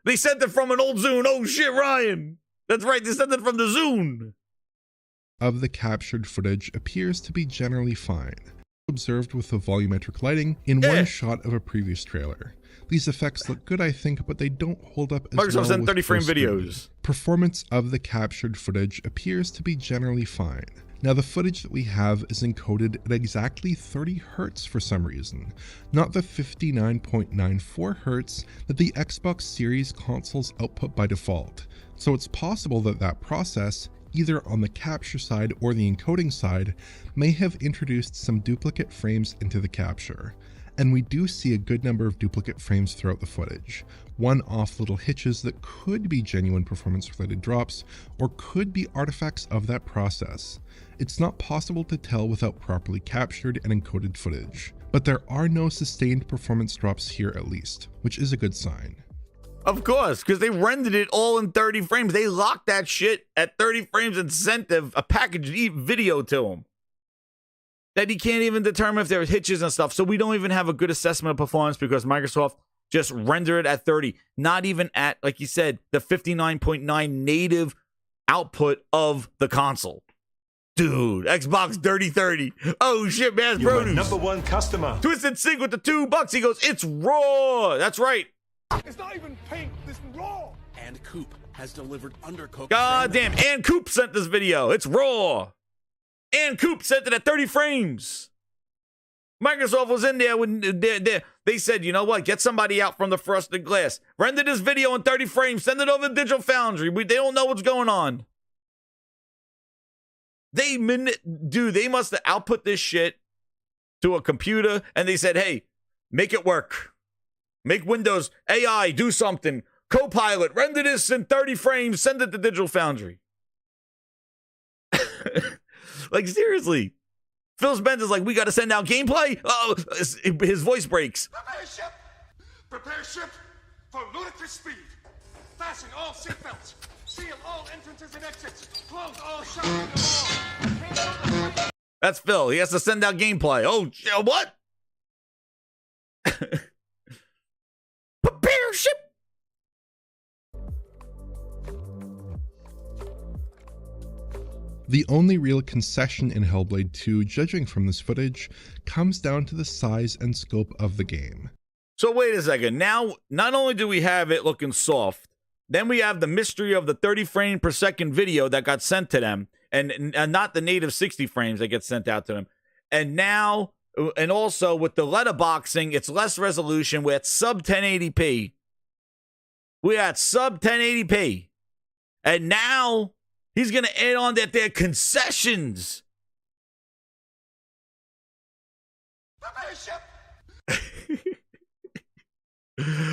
S1: They sent it from an old Zune. Oh shit, Ryan. That's right, they sent it from the Zune.
S14: Of the captured footage appears to be generally fine, observed with the volumetric lighting in one shot of a previous trailer. These effects look good, I think, but they don't hold up as
S1: Microsoft
S14: well
S1: sent
S14: with
S1: 30 frame
S14: post-scrutiny.
S1: videos.
S14: Performance of the captured footage appears to be generally fine. Now, the footage that we have is encoded at exactly 30 Hz for some reason, not the 59.94 Hz that the Xbox Series consoles output by default. So it's possible that that process, either on the capture side or the encoding side, may have introduced some duplicate frames into the capture. And we do see a good number of duplicate frames throughout the footage, one-off little hitches that could be genuine performance-related drops or could be artifacts of that process. It's not possible to tell without properly captured and encoded footage, but there are no sustained performance drops here at least, which is a good sign.
S1: Of course, because they rendered it all in 30 frames. They locked that shit at 30 frames and sent a packaged video to him. That he can't even determine if there are hitches and stuff. So we don't even have a good assessment of performance because Microsoft just rendered it at 30. Not even at, like you said, the 59.9 native output of the console. Dude, Xbox Dirty 30. Oh shit, Mass
S21: You're
S1: Produce.
S21: my #1 customer.
S1: Twisted Sync with the $2. He goes, it's raw. That's right.
S20: It's not even pink. This raw. And Coop has delivered undercooked.
S1: God damn. And Coop sent this video. It's raw. And Coop sent it at 30 frames. Microsoft was in there when they said, you know what? Get somebody out from the frosted glass. Render this video in 30 frames. Send it over to Digital Foundry. They don't know what's going on. Dude, they must have output this shit to a computer and they said, hey, make it work. Make Windows AI do something. Copilot, render this in 30 frames. Send it to Digital Foundry. Like, seriously. Phil Spencer's like, we got to send out gameplay? Oh, his voice breaks.
S20: Prepare ship. Prepare ship for ludicrous speed. Fasten all seatbelts. Seal all entrances and exits. Close all shutters and doors.
S1: That's Phil. He has to send out gameplay. Oh, what? Prepare ship.
S14: The only real concession in Hellblade 2, judging from this footage, comes down to the size and scope of the game.
S1: So wait a second. Now, not only do we have it looking soft, then we have the mystery of the 30 frame per second video that got sent to them, and not the native 60 frames that get sent out to them. And now, and also with the letterboxing, it's less resolution. We're at sub 1080p. We're at sub 1080p. And now he's going to add on that they're concessions.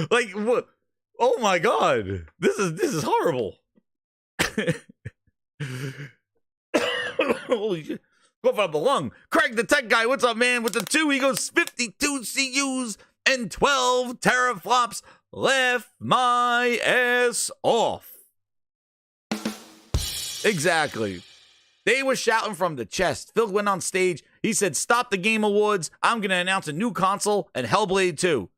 S1: Like, what? Oh my God. This is horrible. Holy shit. Go for the lung. Craig the tech guy, what's up, man? With the 2, he goes 52 CUs and 12 teraflops. Laugh my ass off. Exactly. They were shouting from the chest. Phil went on stage. He said, stop the Game Awards. I'm going to announce a new console and Hellblade 2.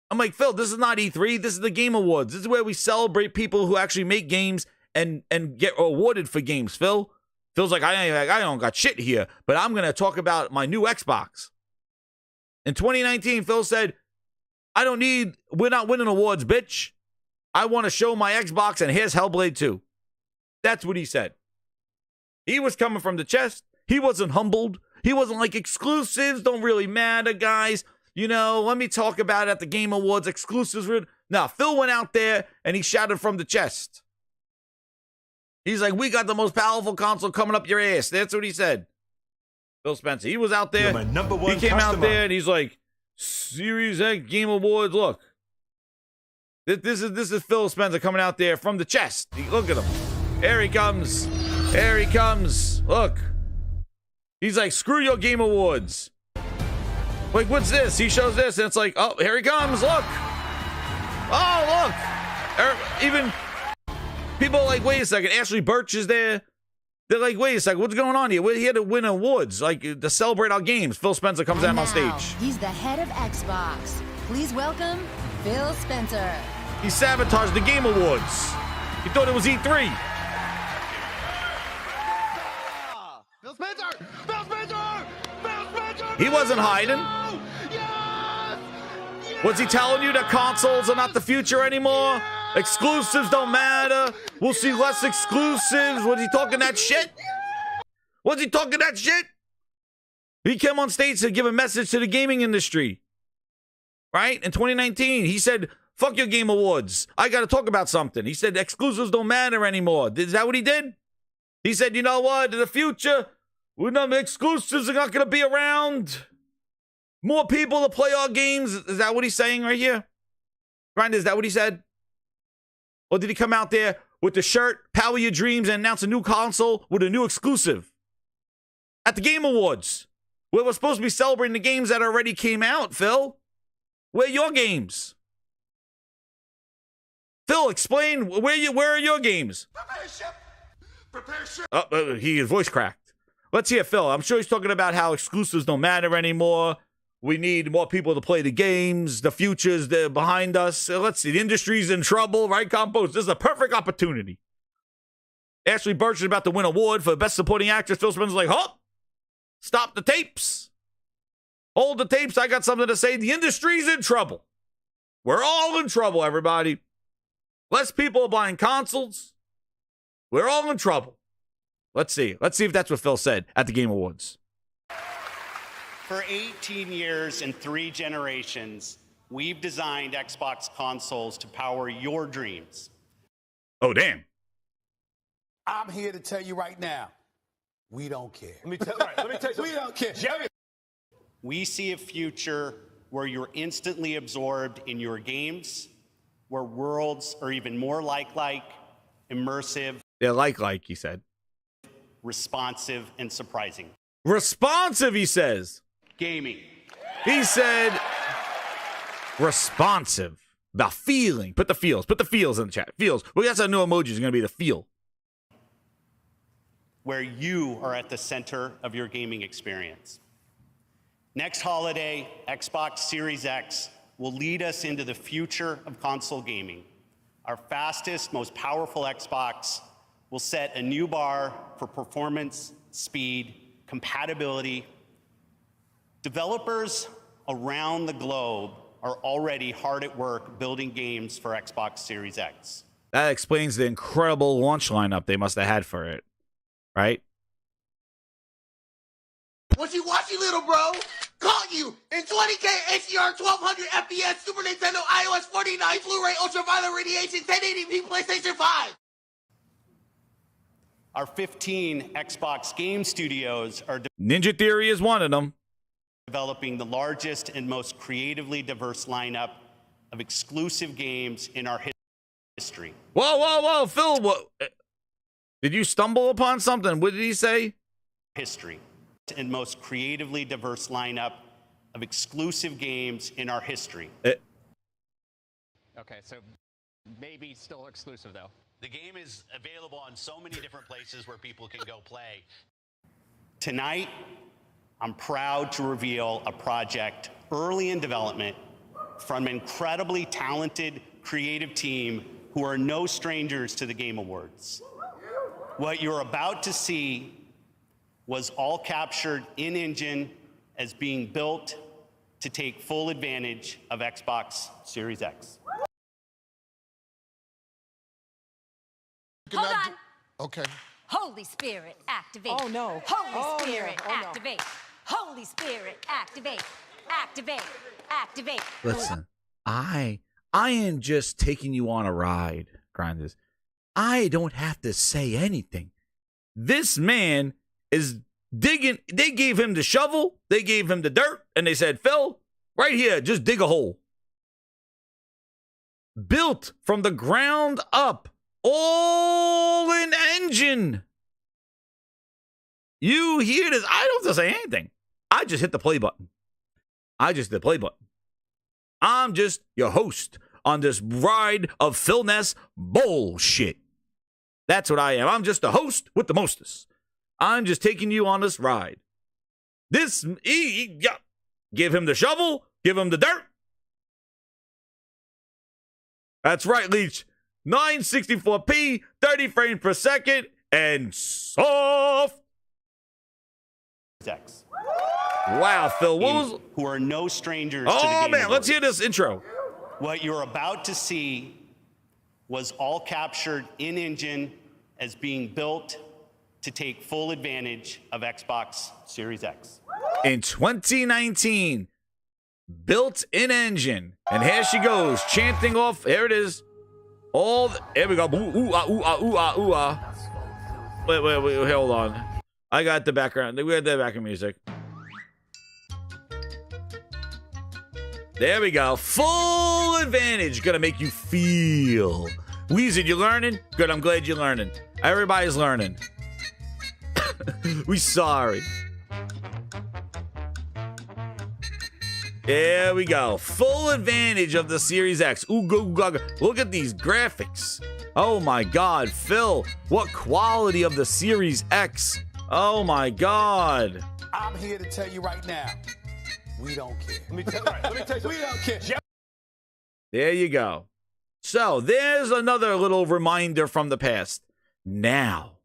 S1: I'm like, Phil, this is not E3. This is the Game Awards. This is where we celebrate people who actually make games and get awarded for games, Phil. Phil's like, I don't got shit here, but I'm going to talk about my new Xbox. In 2019, Phil said, we're not winning awards, bitch. I want to show my Xbox, and here's Hellblade 2. That's what he said. He was coming from the chest. He wasn't humbled. He wasn't like, exclusives don't really matter, guys. You know, let me talk about it at the Game Awards. Exclusives. No, Phil went out there and he shouted from the chest. He's like, we got the most powerful console coming up your ass. That's what he said. Phil Spencer. He was out there.
S21: You're my #1
S1: he came
S21: customer.
S1: out there and he's like, Series X Game Awards. Look. This is Phil Spencer coming out there from the chest. Look at him. Here he comes. Here he comes. Look. He's like, screw your Game Awards. Like, what's this? He shows this, and it's like, oh, here he comes. Look. Oh, look. Even people are like, wait a second. Ashley Birch is there. They're like, wait a second. What's going on here? He had to win awards, like, to celebrate our games. Phil Spencer comes out on stage.
S18: He's the head of Xbox. Please welcome Phil Spencer.
S1: He sabotaged the Game Awards. He thought it was E3.
S20: Phil Spencer! Phil Spencer! Phil Spencer!
S1: He wasn't hiding. Was he telling you that consoles are not the future anymore? Exclusives don't matter. We'll see less exclusives. Was he talking that shit? Was he talking that shit? He came on stage to give a message to the gaming industry. Right? In 2019, he said, fuck your Game Awards. I got to talk about something. He said, exclusives don't matter anymore. Is that what he did? He said, you know what? In the future, exclusives are not going to be around. More people to play our games. Is that what he's saying right here? Grind, is that what he said? Or did he come out there with the shirt, Power Your Dreams, and announce a new console with a new exclusive? At the Game Awards, where we're supposed to be celebrating the games that already came out, Phil. Where are your games? Phil, explain, where are your games?
S20: Prepare ship.
S1: His voice cracked. Let's hear Phil. I'm sure he's talking about how exclusives don't matter anymore. We need more people to play the games. The future's there behind us. Let's see. The industry's in trouble, right, Compost? This is a perfect opportunity. Ashley Burch is about to win an award for Best Supporting Actress. Phil Spencer's like, huh? Stop the tapes. Hold the tapes. I got something to say. The industry's in trouble. We're all in trouble, everybody. Less people are buying consoles. We're all in trouble. Let's see. Let's see if that's what Phil said at the Game Awards.
S21: For 18 years and 3 generations, we've designed Xbox consoles to power your dreams.
S1: Oh, damn.
S20: I'm here to tell you right now, we don't care.
S21: Let me tell you
S20: We don't care.
S21: We see a future where you're instantly absorbed in your games, where worlds are even more like, immersive.
S1: Yeah, like, he said.
S21: Responsive and surprising.
S1: Responsive, he says.
S21: Gaming.
S1: He said responsive. About feeling. Put the feels in the chat. Feels. Well, that's our new emoji is going to be the feel.
S21: Where you are at the center of your gaming experience. Next holiday, Xbox Series X will lead us into the future of console gaming. Our fastest, most powerful Xbox will set a new bar for performance, speed, compatibility. Developers around the globe are already hard at work building games for Xbox Series X.
S1: That explains the incredible launch lineup they must have had for it, right?
S20: What you watching, little bro? Caught you in 20K HDR 1200 FPS Super Nintendo iOS 49 Blu-ray Ultraviolet Radiation 1080p PlayStation 5.
S21: Our 15 Xbox game studios are
S1: Ninja Theory is one of them.
S21: Developing the largest and most creatively diverse lineup of exclusive games in our history.
S1: Whoa, Phil, what? Did you stumble upon something? What did he say?
S21: History. And most creatively diverse lineup of exclusive games in our history.
S22: Okay, so maybe still exclusive, though.
S21: The game is available on so many different places where people can go play. Tonight, I'm proud to reveal a project early in development from an incredibly talented, creative team who are no strangers to the Game Awards. What you're about to see was all captured in-engine as being built to take full advantage of Xbox Series X.
S18: Hold on.
S20: Okay.
S18: Holy Spirit, activate.
S12: Oh, no.
S18: Holy Spirit,
S12: no. Oh, no.
S18: activate. Holy Spirit, activate. Activate. Activate.
S1: Listen, I am just taking you on a ride, Grinders. I don't have to say anything. This man is digging. They gave him the shovel, they gave him the dirt, and they said, Phil, right here, just dig a hole. Built from the ground up, all in engine. You hear this? I don't have to say anything. I just hit the play button. I'm just your host on this ride of Phil Ness bullshit. That's what I am. I'm just a host with the mostest. I'm just taking you on this ride. Give him the shovel, give him the dirt. That's right, Leech. 964p, 30 frames per second, and soft.
S21: X.
S1: Wow, Phil, what was...
S21: Who are no strangers to the Game
S1: Oh, man,
S21: Awards.
S1: let's hear this intro.
S21: What you're about to see was all captured in-engine as being built to take full advantage of Xbox Series X.
S1: In 2019, built in engine. And here she goes, chanting off. Here it is. Here we go. Ooh, ooh, ah, ooh, ah, ooh, ah, ooh, ah. Wait, hold on. I got the background. We got the background music. There we go. Full advantage. Gonna make you feel. Weezy, you learning? Good, I'm glad you're learning. Everybody's learning. We sorry. There we go. Full advantage of the Series X. Ooh, go, go, go. Look at these graphics. Oh my God, Phil. What quality of the Series X. Oh my God.
S20: I'm here to tell you right now, we don't care.
S22: Let me tell you,
S20: We don't care.
S1: There you go. So there's another little reminder from the past. Now,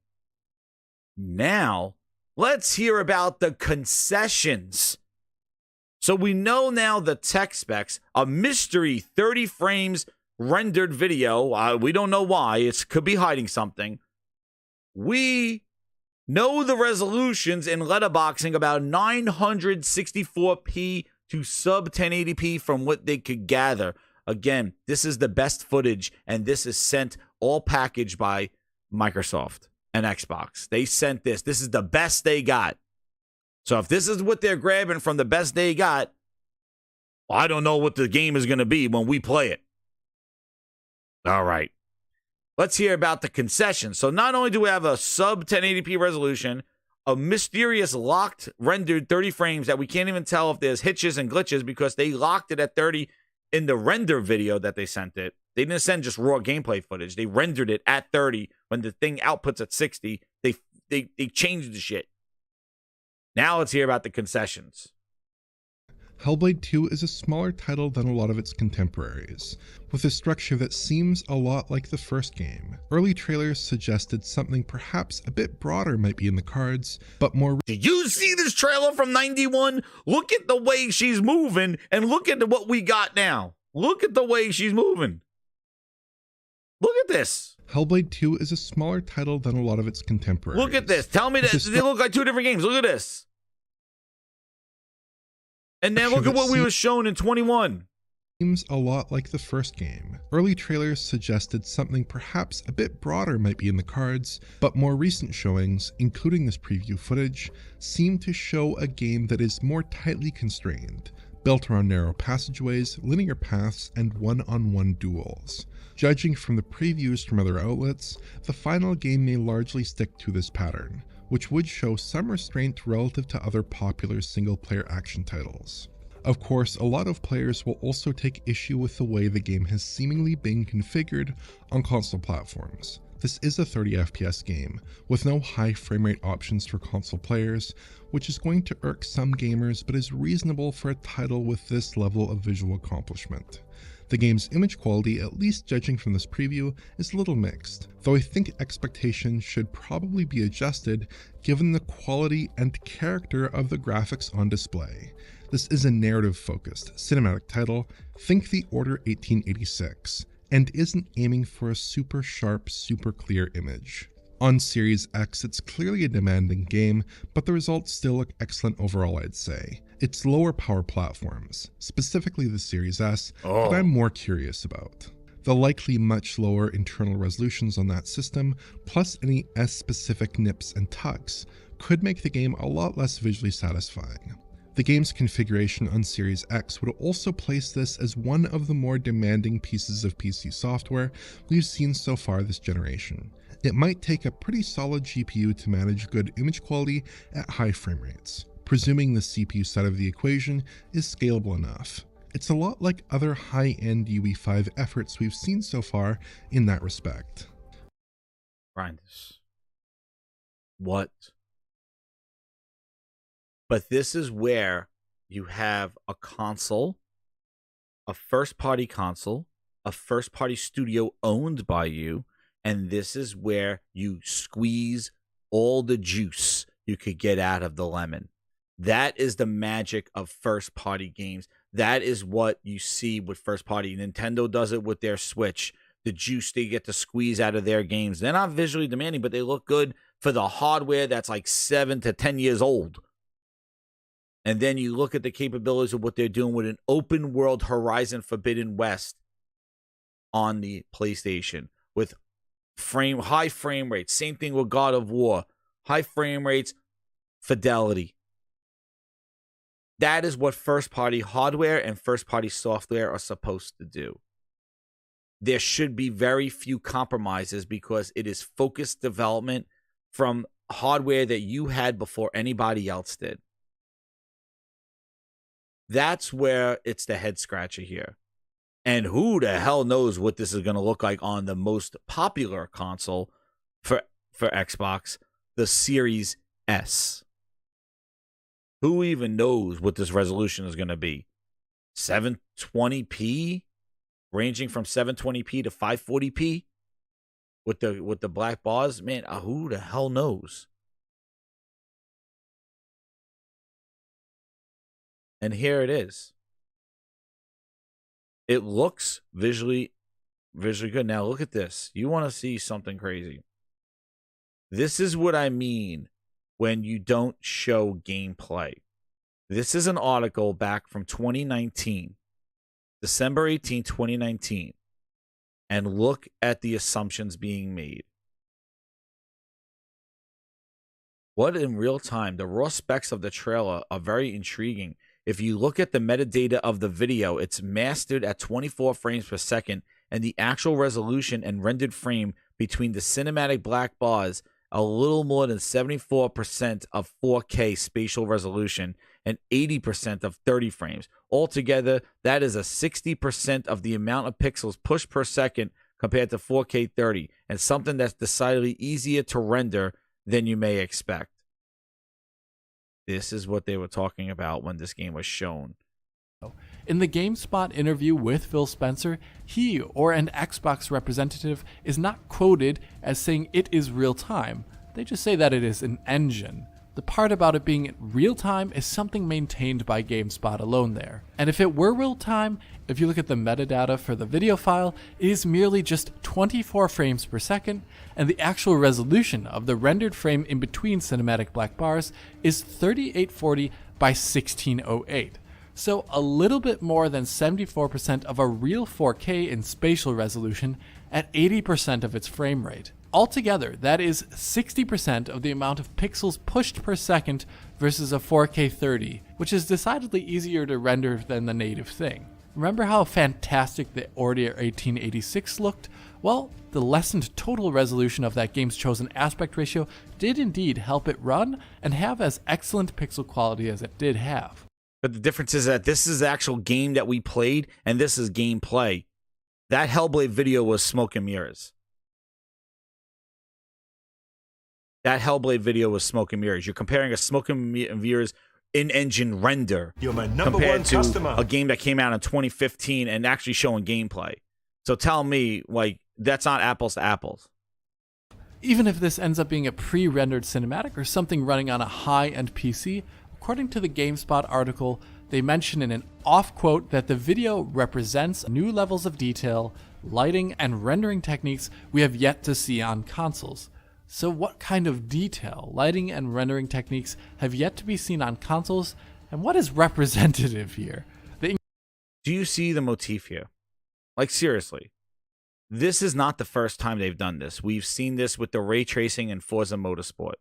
S1: Now, let's hear about the concessions. So we know now the tech specs, a mystery 30 frames rendered video. We don't know why. It could be hiding something. We know the resolutions in letterboxing about 964p to sub 1080p from what they could gather. Again, this is the best footage, and this is sent all packaged by Microsoft and Xbox. They sent this. This is the best they got. So if this is what they're grabbing from the best they got, well, I don't know what the game is going to be when we play it. All right. Let's hear about the concessions. So not only do we have a sub 1080p resolution, a mysterious locked rendered 30 frames that we can't even tell if there's hitches and glitches because they locked it at 30 in the render video that they sent it. They didn't send just raw gameplay footage. They rendered it at 30. When the thing outputs at 60, they changed the shit. Now let's hear about the concessions.
S14: Hellblade 2 is a smaller title than a lot of its contemporaries, with a structure that seems a lot like the first game. Early trailers suggested something perhaps a bit broader might be in the cards, but more...
S1: Did you see this trailer from 91? Look at the way she's moving, and look at what we got now. Look at the way she's moving. Look at this.
S14: Hellblade 2 is a smaller title than a lot of its contemporaries.
S1: Look at this. Tell me that they look like two different games. Look at this. And then look at what we were shown in 21.
S14: Seems a lot like the first game. Early trailers suggested something perhaps a bit broader might be in the cards, but more recent showings, including this preview footage, seem to show a game that is more tightly constrained, built around narrow passageways, linear paths, and one-on-one duels. Judging from the previews from other outlets, the final game may largely stick to this pattern, which would show some restraint relative to other popular single-player action titles. Of course, a lot of players will also take issue with the way the game has seemingly been configured on console platforms. This is a 30 FPS game, with no high frame rate options for console players, which is going to irk some gamers but is reasonable for a title with this level of visual accomplishment. The game's image quality, at least judging from this preview, is a little mixed, though I think expectations should probably be adjusted given the quality and character of the graphics on display. This is a narrative-focused, cinematic title, think The Order 1886, and isn't aiming for a super sharp, super clear image. On Series X, it's clearly a demanding game, but the results still look excellent overall, I'd say. It's lower power platforms, specifically the Series S, that I'm more curious about. The likely much lower internal resolutions on that system, plus any S-specific nips and tucks, could make the game a lot less visually satisfying. The game's configuration on Series X would also place this as one of the more demanding pieces of PC software we've seen so far this generation. It might take a pretty solid GPU to manage good image quality at high frame rates, presuming the CPU side of the equation is scalable enough. It's a lot like other high-end UE5 efforts we've seen so far in that respect.
S1: Grindhouse. What? But this is where you have a console, a first-party console, a first-party studio owned by you, and this is where you squeeze all the juice you could get out of the lemon. That is the magic of first-party games. That is what you see with first-party. Nintendo does it with their Switch. The juice they get to squeeze out of their games. They're not visually demanding, but they look good for the hardware that's like 7 to 10 years old. And then you look at the capabilities of what they're doing with an open-world Horizon Forbidden West on the PlayStation with high frame rates. Same thing with God of War. High frame rates, fidelity. That is what first-party hardware and first-party software are supposed to do. There should be very few compromises because it is focused development from hardware that you had before anybody else did. That's where it's the head scratcher here. And who the hell knows what this is going to look like on the most popular console for Xbox, the Series S. Who even knows what this resolution is going to be? 720p? Ranging from 720p to 540p? With the black bars? Man, who the hell knows? And here it is. It looks visually good. Now look at this. You want to see something crazy. This is what I mean when you don't show gameplay. This is an article back from 2019, December 18, 2019. And look at the assumptions being made. What in real time? The raw specs of the trailer are very intriguing. If you look at the metadata of the video, it's mastered at 24 frames per second, and the actual resolution and rendered frame between the cinematic black bars a little more than 74% of 4K spatial resolution and 80% of 30 frames. Altogether, that is a 60% of the amount of pixels pushed per second compared to 4K 30, and something that's decidedly easier to render than you may expect. This is what they were talking about when this game was shown.
S7: In the GameSpot interview with Phil Spencer, he or an Xbox representative is not quoted as saying it is real time. They just say that it is an engine. The part about it being real time is something maintained by GameSpot alone there. And if it were real time, if you look at the metadata for the video file, it is merely just 24 frames per second, and the actual resolution of the rendered frame in between cinematic black bars is 3840 by 1608. So a little bit more than 74% of a real 4K in spatial resolution at 80% of its frame rate. Altogether, that is 60% of the amount of pixels pushed per second versus a 4K 30, which is decidedly easier to render than the native thing. Remember how fantastic the Order 1886 looked? Well, the lessened total resolution of that game's chosen aspect ratio did indeed help it run and have as excellent pixel quality as it did have.
S1: But the difference is that this is the actual game that we played, and this is gameplay. That Hellblade video was smoke and mirrors. That Hellblade video was smoke and mirrors. You're comparing a smoke and mirrors in-engine render compared to a game that came out in 2015 and actually showing gameplay. So tell me, like, that's not apples to apples.
S7: Even if this ends up being a pre-rendered cinematic or something running on a high-end PC, according to the GameSpot article, they mention in an off-quote that the video represents new levels of detail, lighting, and rendering techniques we have yet to see on consoles. So what kind of detail, lighting, and rendering techniques have yet to be seen on consoles, and what is representative here?
S1: Do you see the motif here? Like, seriously. This is not the first time they've done this. We've seen this with the ray tracing in Forza Motorsport.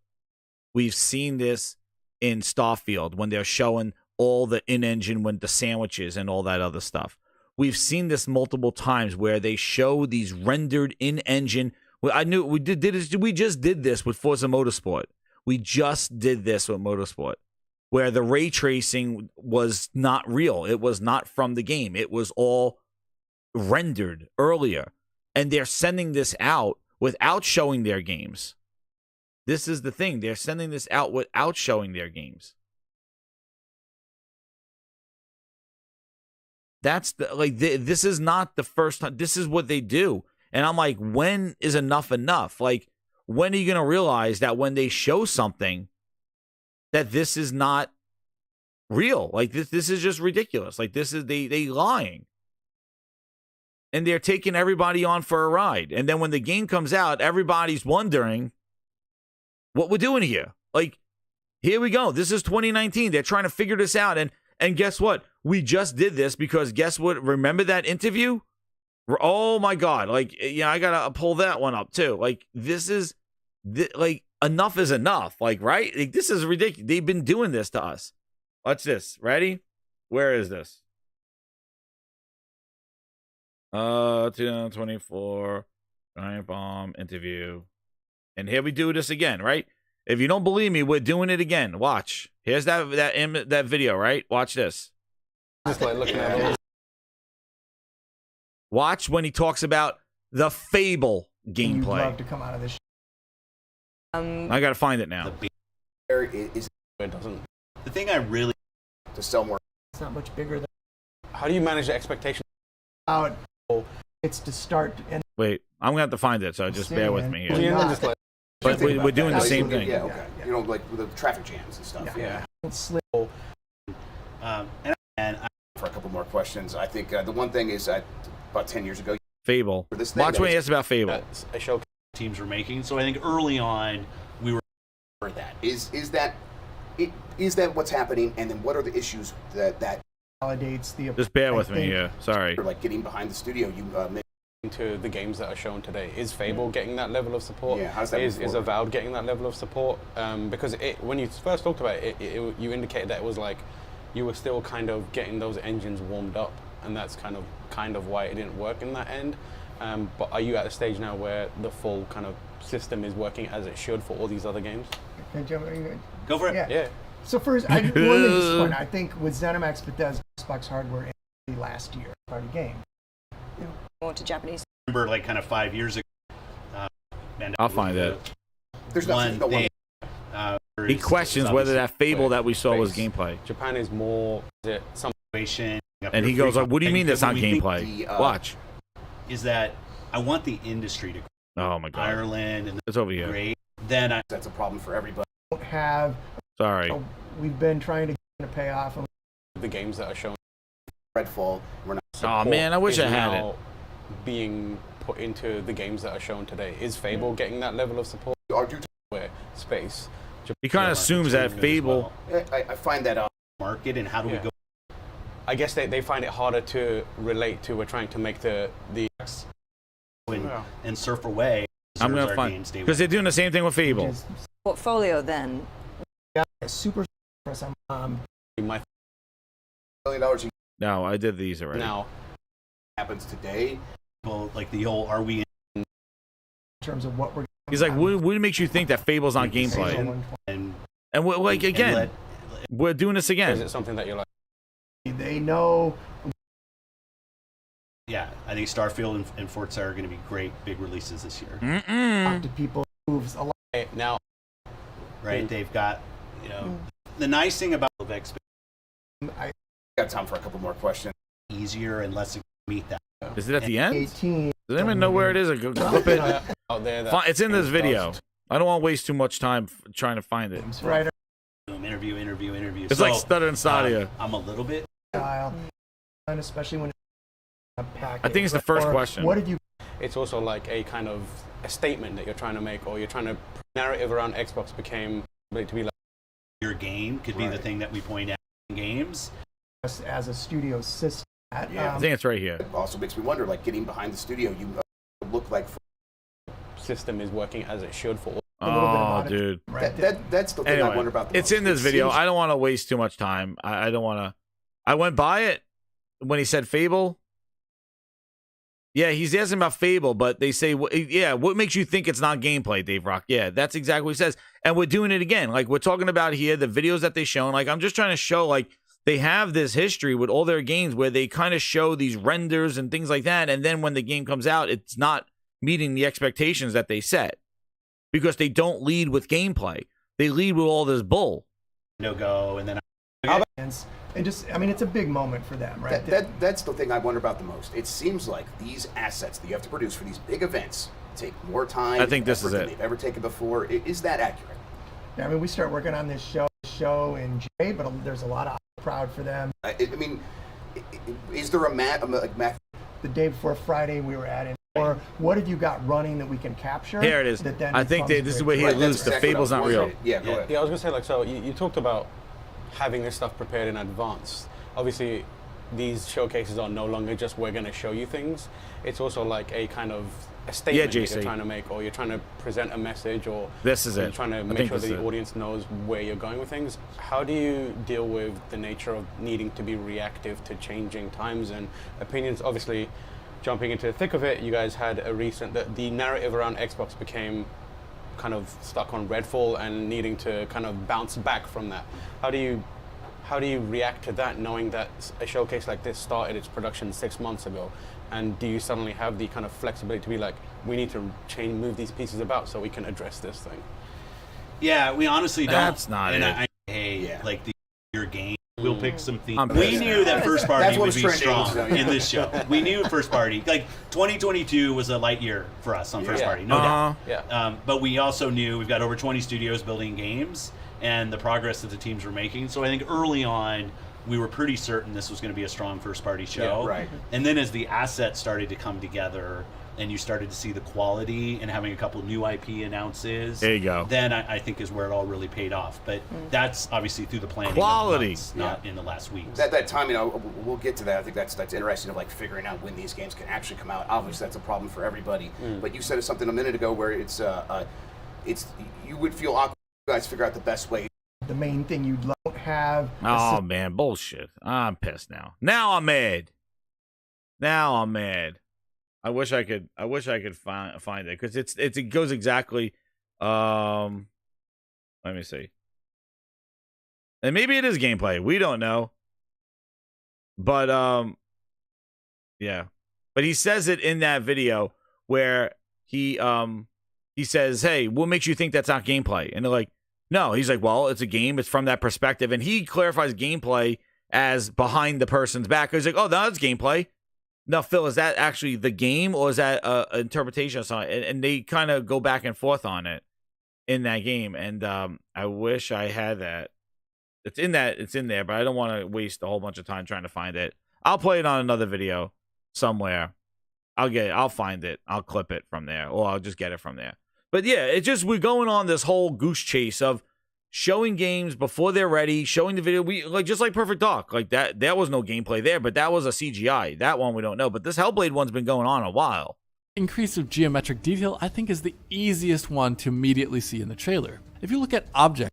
S1: We've seen this in Starfield when they're showing all the in-engine, when the sandwiches and all that other stuff. We've seen this multiple times where they show these rendered in-engine. I knew we just did this with Forza Motorsport. We just did this with Motorsport, where the ray tracing was not real. It was not from the game. It was all rendered earlier. And they're sending this out without showing their games. This is the thing. They're sending this out without showing their games. That's the, like, this is not the first time. This is what they do. And I'm like, when is enough enough? Like, when are you going to realize that when they show something, that this is not real? Like, this is just ridiculous. Like, this is they lying. And they're taking everybody on for a ride. And then when the game comes out, everybody's wondering what we're doing here. Like, here we go. This is 2019. They're trying to figure this out. And guess what? We just did this because guess what? Remember that interview? Oh my God. Like, yeah, I got to pull that one up too. Like, this is like, enough is enough. Like, right? Like, this is ridiculous. They've been doing this to us. Watch this. Ready? Where is this? 2024 Giant Bomb interview. And here we do this again, right? If you don't believe me, we're doing it again. Watch. Here's that video, right? Watch this.
S22: Just like looking at it.
S1: Watch when he talks about the Fable gameplay.
S8: You'd love to come out of this.
S1: I gotta find it now.
S22: It doesn't. The thing I really to sell more.
S8: It's not much bigger than.
S22: How do you manage the expectation?
S8: Out. It's to start and.
S1: Wait, I'm gonna have to find it, so just bear with me here.
S22: But
S1: we're doing the same thing.
S22: Yeah, okay. You know, like with the traffic jams and stuff. Yeah.
S8: Slip.
S22: And for a couple more questions, I think the one thing is about 10 years ago.
S1: Fable.
S22: For this thing,
S1: Watch when he asks about Fable.
S21: A show teams were making. So I think early on we were for that.
S22: Is that what's happening? And then what are the issues that
S8: validates the?
S1: Just bear with me here. Sorry.
S22: Like getting behind the studio, you
S9: into the games that are shown today. Is Fable getting that level of support?
S22: Yeah, how's that?
S9: Is Avowed getting that level of support? Because when you first talked about it, you indicated that it was like you were still kind of getting those engines warmed up, and that's kind of why it didn't work in that end. But are you at a stage now where the full kind of system is working as it should for all these other games?
S21: Go for it.
S8: Yeah. So first, I want to make this point. I think with ZeniMax Bethesda Xbox hardware last year, party game.
S10: More to Japanese.
S21: I remember like kind of 5 years ago.
S1: I'll find it.
S22: There's
S21: one thing.
S1: He questions whether that Fable that we saw was gameplay.
S9: Japan is more some
S21: situation.
S1: And he goes, "What do you mean that's not gameplay?" Watch.
S21: Is that I want the industry to grow.
S1: Oh my God.
S21: Ireland and
S1: it's over here.
S21: Great. Then
S22: that's a problem for everybody.
S8: Don't have.
S1: Sorry.
S8: We've been trying to get a payoff.
S9: The games that are shown.
S22: Redfall. We're not.
S1: Oh man, I wish I had it.
S9: Being put into the games that are shown today. Is Fable getting that level of support? Where space.
S1: He kind of assumes that Fable.
S22: I find that
S21: market and how do we go?
S9: I guess they find it harder to relate to. We're trying to make the
S21: and surf away.
S1: I'm gonna find because they're doing the same thing with Fable.
S10: Portfolio then.
S8: Yeah, super. My
S22: $1 million.
S1: No, I did these already.
S9: Now
S22: happens today.
S21: Well, like the whole are we
S8: in terms of what we're.
S1: He's like, what makes you think that Fable's not gameplay? And we're, like again, we're doing this again.
S9: Is it something that you're like?
S8: They know.
S21: Yeah, I think Starfield and Forza are going to be great big releases this year.
S8: Talk to people moves a lot
S9: now.
S21: Right, they've got the nice thing about X.
S22: I got time for a couple more questions.
S21: Easier and less to meet that.
S1: Is it at the end?
S8: 18.
S1: Does anyone know where it is? Clip it. It's in this video. I don't want to waste too much time trying to find it.
S8: Right.
S21: Interview.
S1: It's like Stutter and Stadia.
S21: I'm a little bit.
S8: And especially when a package.
S1: I think it's the first question.
S8: What did you?
S9: It's also like a kind of a statement that you're trying to make, or you're trying to narrative around Xbox became to be like
S21: your game could be the thing that we point out in games.
S8: As a studio system.
S1: I think it's right here.
S22: It also makes me wonder, like getting behind the studio, you look like
S9: system is working as it should for.
S1: Oh, dude.
S22: That's the thing
S1: anyway,
S22: I wonder about.
S1: It's in this video. I don't want to waste too much time. I don't want to. I went by it when he said Fable. Yeah, he's asking about Fable, but they say, yeah, what makes you think it's not gameplay, Dave Rock? Yeah, that's exactly what he says. And we're doing it again. Like, we're talking about here, the videos that they shown. Like, I'm just trying to show, like, they have this history with all their games where they kind of show these renders and things like that. And then when the game comes out, it's not meeting the expectations that they set because they don't lead with gameplay. They lead with all this bull.
S21: No go, and then
S8: and just, I mean, it's a big moment for them, right?
S22: That's the thing I wonder about the most. It seems like these assets that you have to produce for these big events take more time.
S1: I think this is
S22: than
S1: it.
S22: they've ever taken before. Is that accurate?
S8: Yeah, I mean, we start working on this show in January, but there's a lot of proud for them.
S22: I mean, is there a math?
S8: The day before Friday, we were at it. Or what have you got running that we can capture?
S1: Here it is.
S8: That then
S1: I think this is where he alludes to Fable's not real.
S22: Yeah, go ahead.
S9: Yeah, I was gonna say, like, so you talked about having this stuff prepared in advance. Obviously, these showcases are no longer just we're going to show you things. It's also like a kind of a statement that you're trying to make, or you're trying to present a message, or
S1: this is
S9: you're
S1: it.
S9: trying to make sure the audience knows where you're going with things. How do you deal with the nature of needing to be reactive to changing times and opinions? Obviously, jumping into the thick of it, you guys had a recent the narrative around Xbox became kind of stuck on Redfall and needing to kind of bounce back from that. How do you react to that, knowing that a showcase like this started its production 6 months ago? And do you suddenly have the kind of flexibility to be like, we need to move these pieces about so we can address this thing?
S21: Yeah, we honestly don't.
S1: That's not it.
S21: Like your game, we'll pick some themes. We knew that first party would be strong in this show. We knew first party. Like 2022 was a light year for us on first party, no doubt.
S9: Yeah.
S21: But we also knew we've got over 20 studios building games and the progress that the teams were making. So I think early on,
S3: we were pretty certain this was going to be a strong first-party show.
S22: Yeah, right.
S3: And then as the assets started to come together, and you started to see the quality and having a couple new IP announces.
S1: There you go.
S3: Then I think is where it all really paid off. But that's obviously through the planning.
S1: Quality.
S3: Of months, not in the last weeks.
S22: That time, we'll get to that. I think that's interesting of like figuring out when these games can actually come out. Obviously, that's a problem for everybody. But you said something a minute ago where it's you would feel awkward. You guys figure out the best way.
S8: The main thing you don't have.
S1: Oh man, bullshit. I'm pissed now. Now I'm mad. I wish I could find it because it goes exactly. Let me see. And maybe it is gameplay. We don't know. But yeah. But he says it in that video where he says, "Hey, what makes you think that's not gameplay?" And they're like, "No." He's like, "Well, it's a game. It's from that perspective." And he clarifies gameplay as behind the person's back. He's like, "Oh, no, that's gameplay." Now, Phil, is that actually the game or is that an interpretation of something? And they kind of go back and forth on it in that game. And I wish I had that. It's in there, but I don't want to waste a whole bunch of time trying to find it. I'll play it on another video somewhere. I'll find it. I'll clip it from there, or I'll just get it from there. But yeah, it's just we're going on this whole goose chase of showing games before they're ready, showing the video. We like just like Perfect Dark, like that. There was no gameplay there, but that was a CGI. That one we don't know. But this Hellblade one's been going on a while.
S7: Increase of geometric detail, I think, is the easiest one to immediately see in the trailer. If you look at object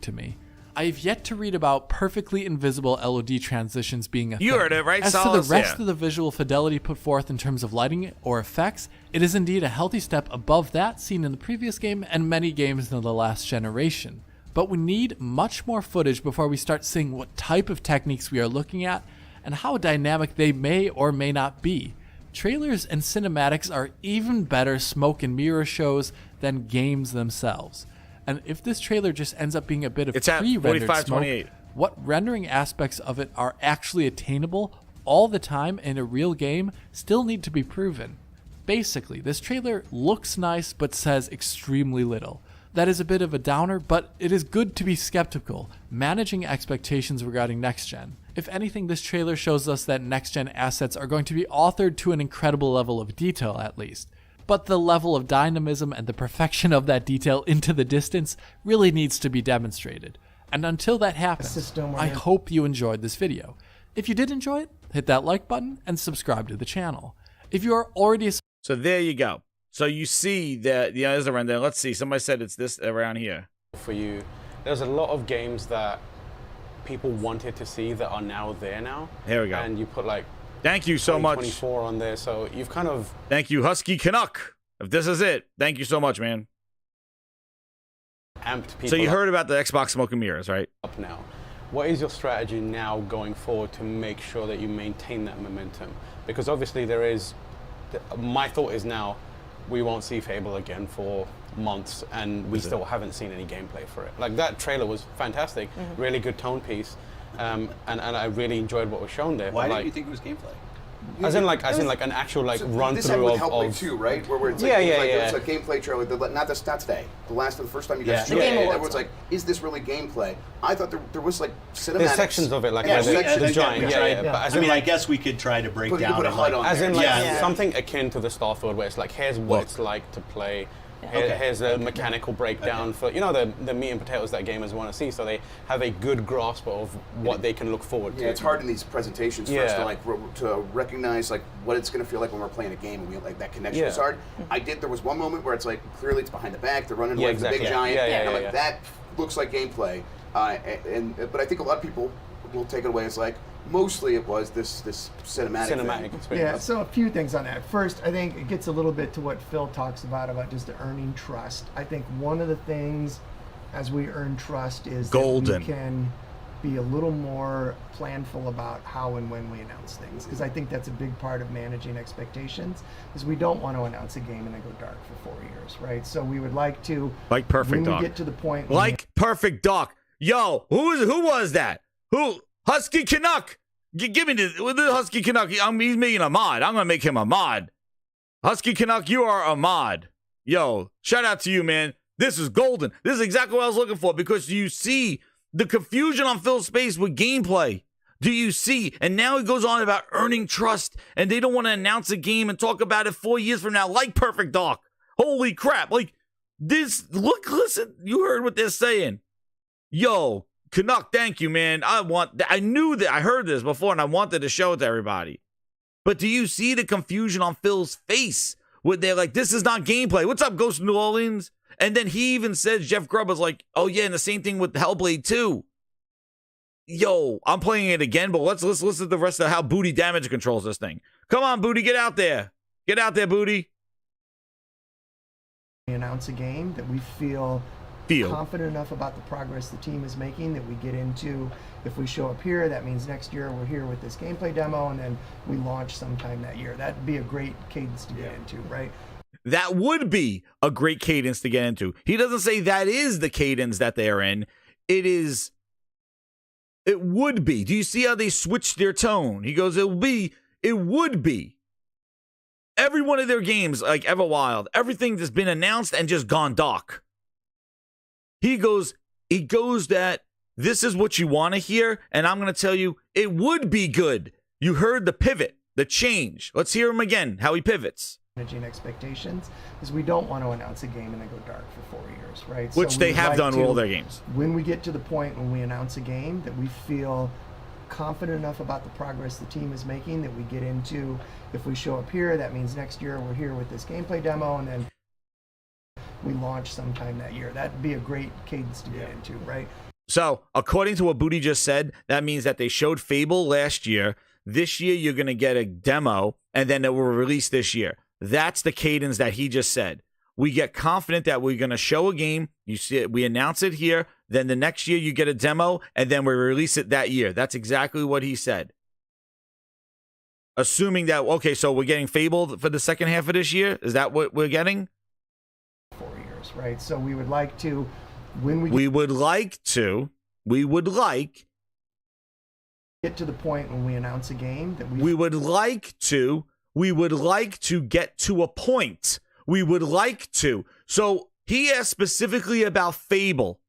S7: to me, I have yet to read about perfectly invisible LOD transitions being a thing.
S1: You heard it, right?
S7: As to the rest of the visual fidelity put forth in terms of lighting or effects, it is indeed a healthy step above that seen in the previous game and many games in the last generation. But we need much more footage before we start seeing what type of techniques we are looking at and how dynamic they may or may not be. Trailers and cinematics are even better smoke and mirror shows than games themselves. And if this trailer just ends up being a bit of pre-rendered smoke, what rendering aspects of it are actually attainable all the time in a real game still need to be proven. Basically, this trailer looks nice but says extremely little. That is a bit of a downer, but it is good to be skeptical, managing expectations regarding next-gen. If anything, this trailer shows us that next-gen assets are going to be authored to an incredible level of detail at least. But the level of dynamism and the perfection of that detail into the distance really needs to be demonstrated. And until that happens, I hope you enjoyed this video. If you did enjoy it, hit that like button and subscribe to the channel. If you are already
S1: So there you go. So you see that, yeah, there's a render. Let's see. Somebody said it's this around here.
S9: For you, there's a lot of games that people wanted to see that are now there now.
S1: Here we go.
S9: And you put like
S1: thank you so much.
S9: 24 on there, so you've kind of.
S1: Thank you, Husky Canuck. If this is it, thank you so much, man.
S9: Amped people.
S1: So you heard about the Xbox smoke and mirrors, right?
S9: Up now. What is your strategy now going forward to make sure that you maintain that momentum? Because obviously there is. My thought is now, we won't see Fable again for months, and we still haven't seen any gameplay for it. Like that trailer was fantastic, really good tone piece, and I really enjoyed what was shown there.
S3: Why
S9: did
S3: you think it was gameplay?
S9: As in like an actual like run
S22: this
S9: through
S22: happened with Hellblade
S9: of
S22: 2, right? Where it's like, it's a gameplay trailer. Not today. The first time you guys showed it, everyone's like, "Is this really gameplay?" I thought there was like cinematics.
S9: There's sections of it, like
S22: the
S9: giant. But
S3: I guess we could try to break down.
S9: As in something akin to the Starfield, where it's like, here's what it's like to play. Here's a mechanical breakdown for the meat and potatoes that gamers want to see, so they have a good grasp of what they can look forward to.
S22: Yeah, it's hard in these presentations for us to like to recognize like what it's going to feel like when we're playing a game, and we like that connection is hard. There was one moment where it's like clearly it's behind the back, they're running like the big giant, and I'm like that looks like gameplay. But I think a lot of people will take it away as like mostly it was this cinematic
S9: experience.
S8: Yeah, so a few things on that. First, I think it gets a little bit to what Phil talks about just earning trust. I think one of the things as we earn trust is that we can be a little more planful about how and when we announce things, because I think that's a big part of managing expectations, is we don't want to announce a game and then go dark for 4 years, right? So we would like to,
S1: like Perfect Dark,
S8: when we get to the point
S1: like Perfect Dark. Yo, who was that? Who? Husky Canuck. Give me the Husky Canuck. He's making a mod. I'm going to make him a mod. Husky Canuck, you are a mod. Yo, shout out to you, man. This is golden. This is exactly what I was looking for, because you see The confusion on Phil's face with gameplay. Do you see? And now he goes on about earning trust, and they don't want to announce a game and talk about it 4 years from now, like Perfect Dark. Holy crap. Like, this, look, listen, you heard what they're saying. Yo, Canuck, thank you, man. I knew that, I heard this before, and I wanted to show it to everybody. But do you see the confusion on Phil's face? Where they're like, this is not gameplay. What's up, Ghost of New Orleans? And then he even says, Jeff Grubb was like, oh yeah, and the same thing with Hellblade 2. Yo, I'm playing it again, but let's listen to the rest of how Booty damage controls this thing. Come on, Booty, get out there. Get out there, Booty.
S8: We announce a game that we feel confident enough about the progress the team is making that we get into. If we show up here, that means next year we're here with this gameplay demo, and then we launch sometime that year. That'd be a great cadence to get into, right?
S1: That would be a great cadence to get into. He doesn't say that is the cadence that they're in. It would be. Do you see how they switched their tone? He goes, it would be. Every one of their games, like Everwild, everything that's been announced and just gone dark. He goes that this is what you want to hear, and I'm going to tell you, it would be good. You heard the pivot, the change. Let's hear him again, how he pivots.
S8: Managing expectations is we don't want to announce a game and then go dark for 4 years, right?
S1: Which
S8: so
S1: they have done with all their games.
S8: When we get to the point when we announce a game that we feel confident enough about the progress the team is making that we get into. If we show up here, that means next year we're here with this gameplay demo, and then we launch sometime that year. That'd be a great cadence to get into, right?
S1: So, according to what Booty just said, that means that they showed Fable last year. This year, you're going to get a demo, and then it will release this year. That's the cadence that he just said. We get confident that we're going to show a game. You see it, we announce it here. Then the next year, you get a demo, and then we release it that year. That's exactly what he said. Assuming that, okay, so we're getting Fable for the second half of this year? Is that what we're getting?
S8: 4 years, right? So we would like to, when we get to the point when we announce a game that we
S1: would like to get to a point. We would like to. So he asked specifically about Fable.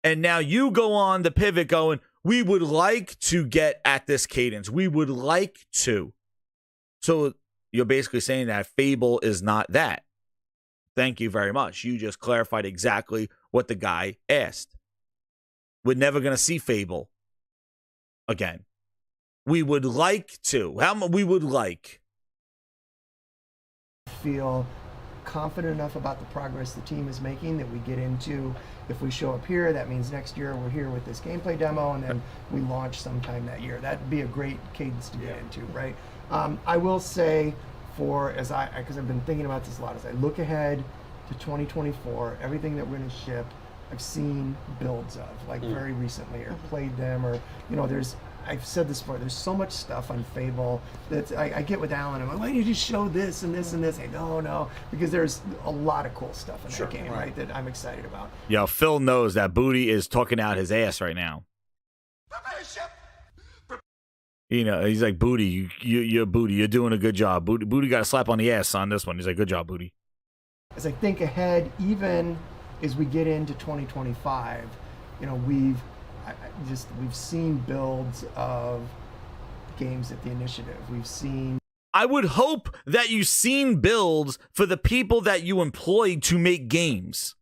S1: And now you go on the pivot going, we would like to get at this cadence. We would like to. So you're basically saying that Fable is not that. Thank you very much. You just clarified exactly what the guy asked. We're never going to see Fable again. We would like to. How much we would like?
S8: Feel confident enough about the progress the team is making that we get into. If we show up here, that means next year we're here with this gameplay demo, and then we launch sometime that year. That'd be a great cadence to get into, right? I will say, because I've been thinking about this a lot, as I look ahead to 2024, everything that we're going to ship, I've seen builds of, like very recently, or played them, or I've said this before, there's so much stuff on Fable that I get with Alan. I'm like, why don't you just show this and this and this? I go, no, because there's a lot of cool stuff in that game, right, that I'm excited about.
S1: Yo, Phil knows that Booty is talking out his ass right now. You know, he's like, Booty, you're Booty, you're doing a good job. Booty got a slap on the ass on this one. He's like, good job, Booty.
S8: As I think ahead, even as we get into 2025, we've seen builds of games at the initiative. We've seen.
S1: I would hope that you've seen builds for the people that you employed to make games.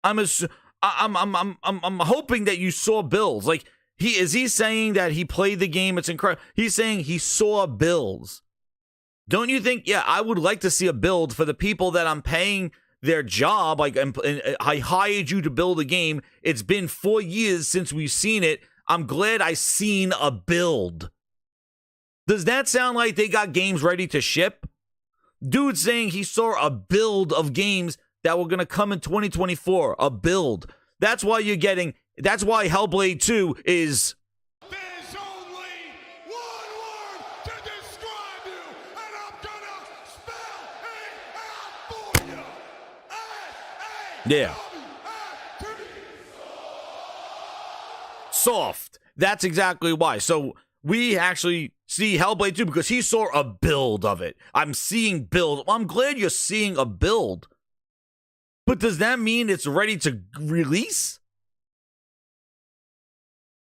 S1: I'm hoping that you saw builds. Like, he's saying that he played the game. It's incredible. He's saying he saw builds. Don't you think? Yeah, I would like to see a build for the people that I'm paying their job. Like, I hired you to build a game. It's been 4 years since we've seen it. I'm glad I seen a build. Does that sound like they got games ready to ship? Dude saying he saw a build of games that were going to come in 2024. A build. That's why Hellblade 2 is.
S20: There's only one word to describe you, and I'm gonna spell it out for you.
S1: Yeah. SAWFT. That's exactly why. So we actually see Hellblade 2 because he saw a build of it. I'm seeing build. Well, I'm glad you're seeing a build. But does that mean it's ready to release?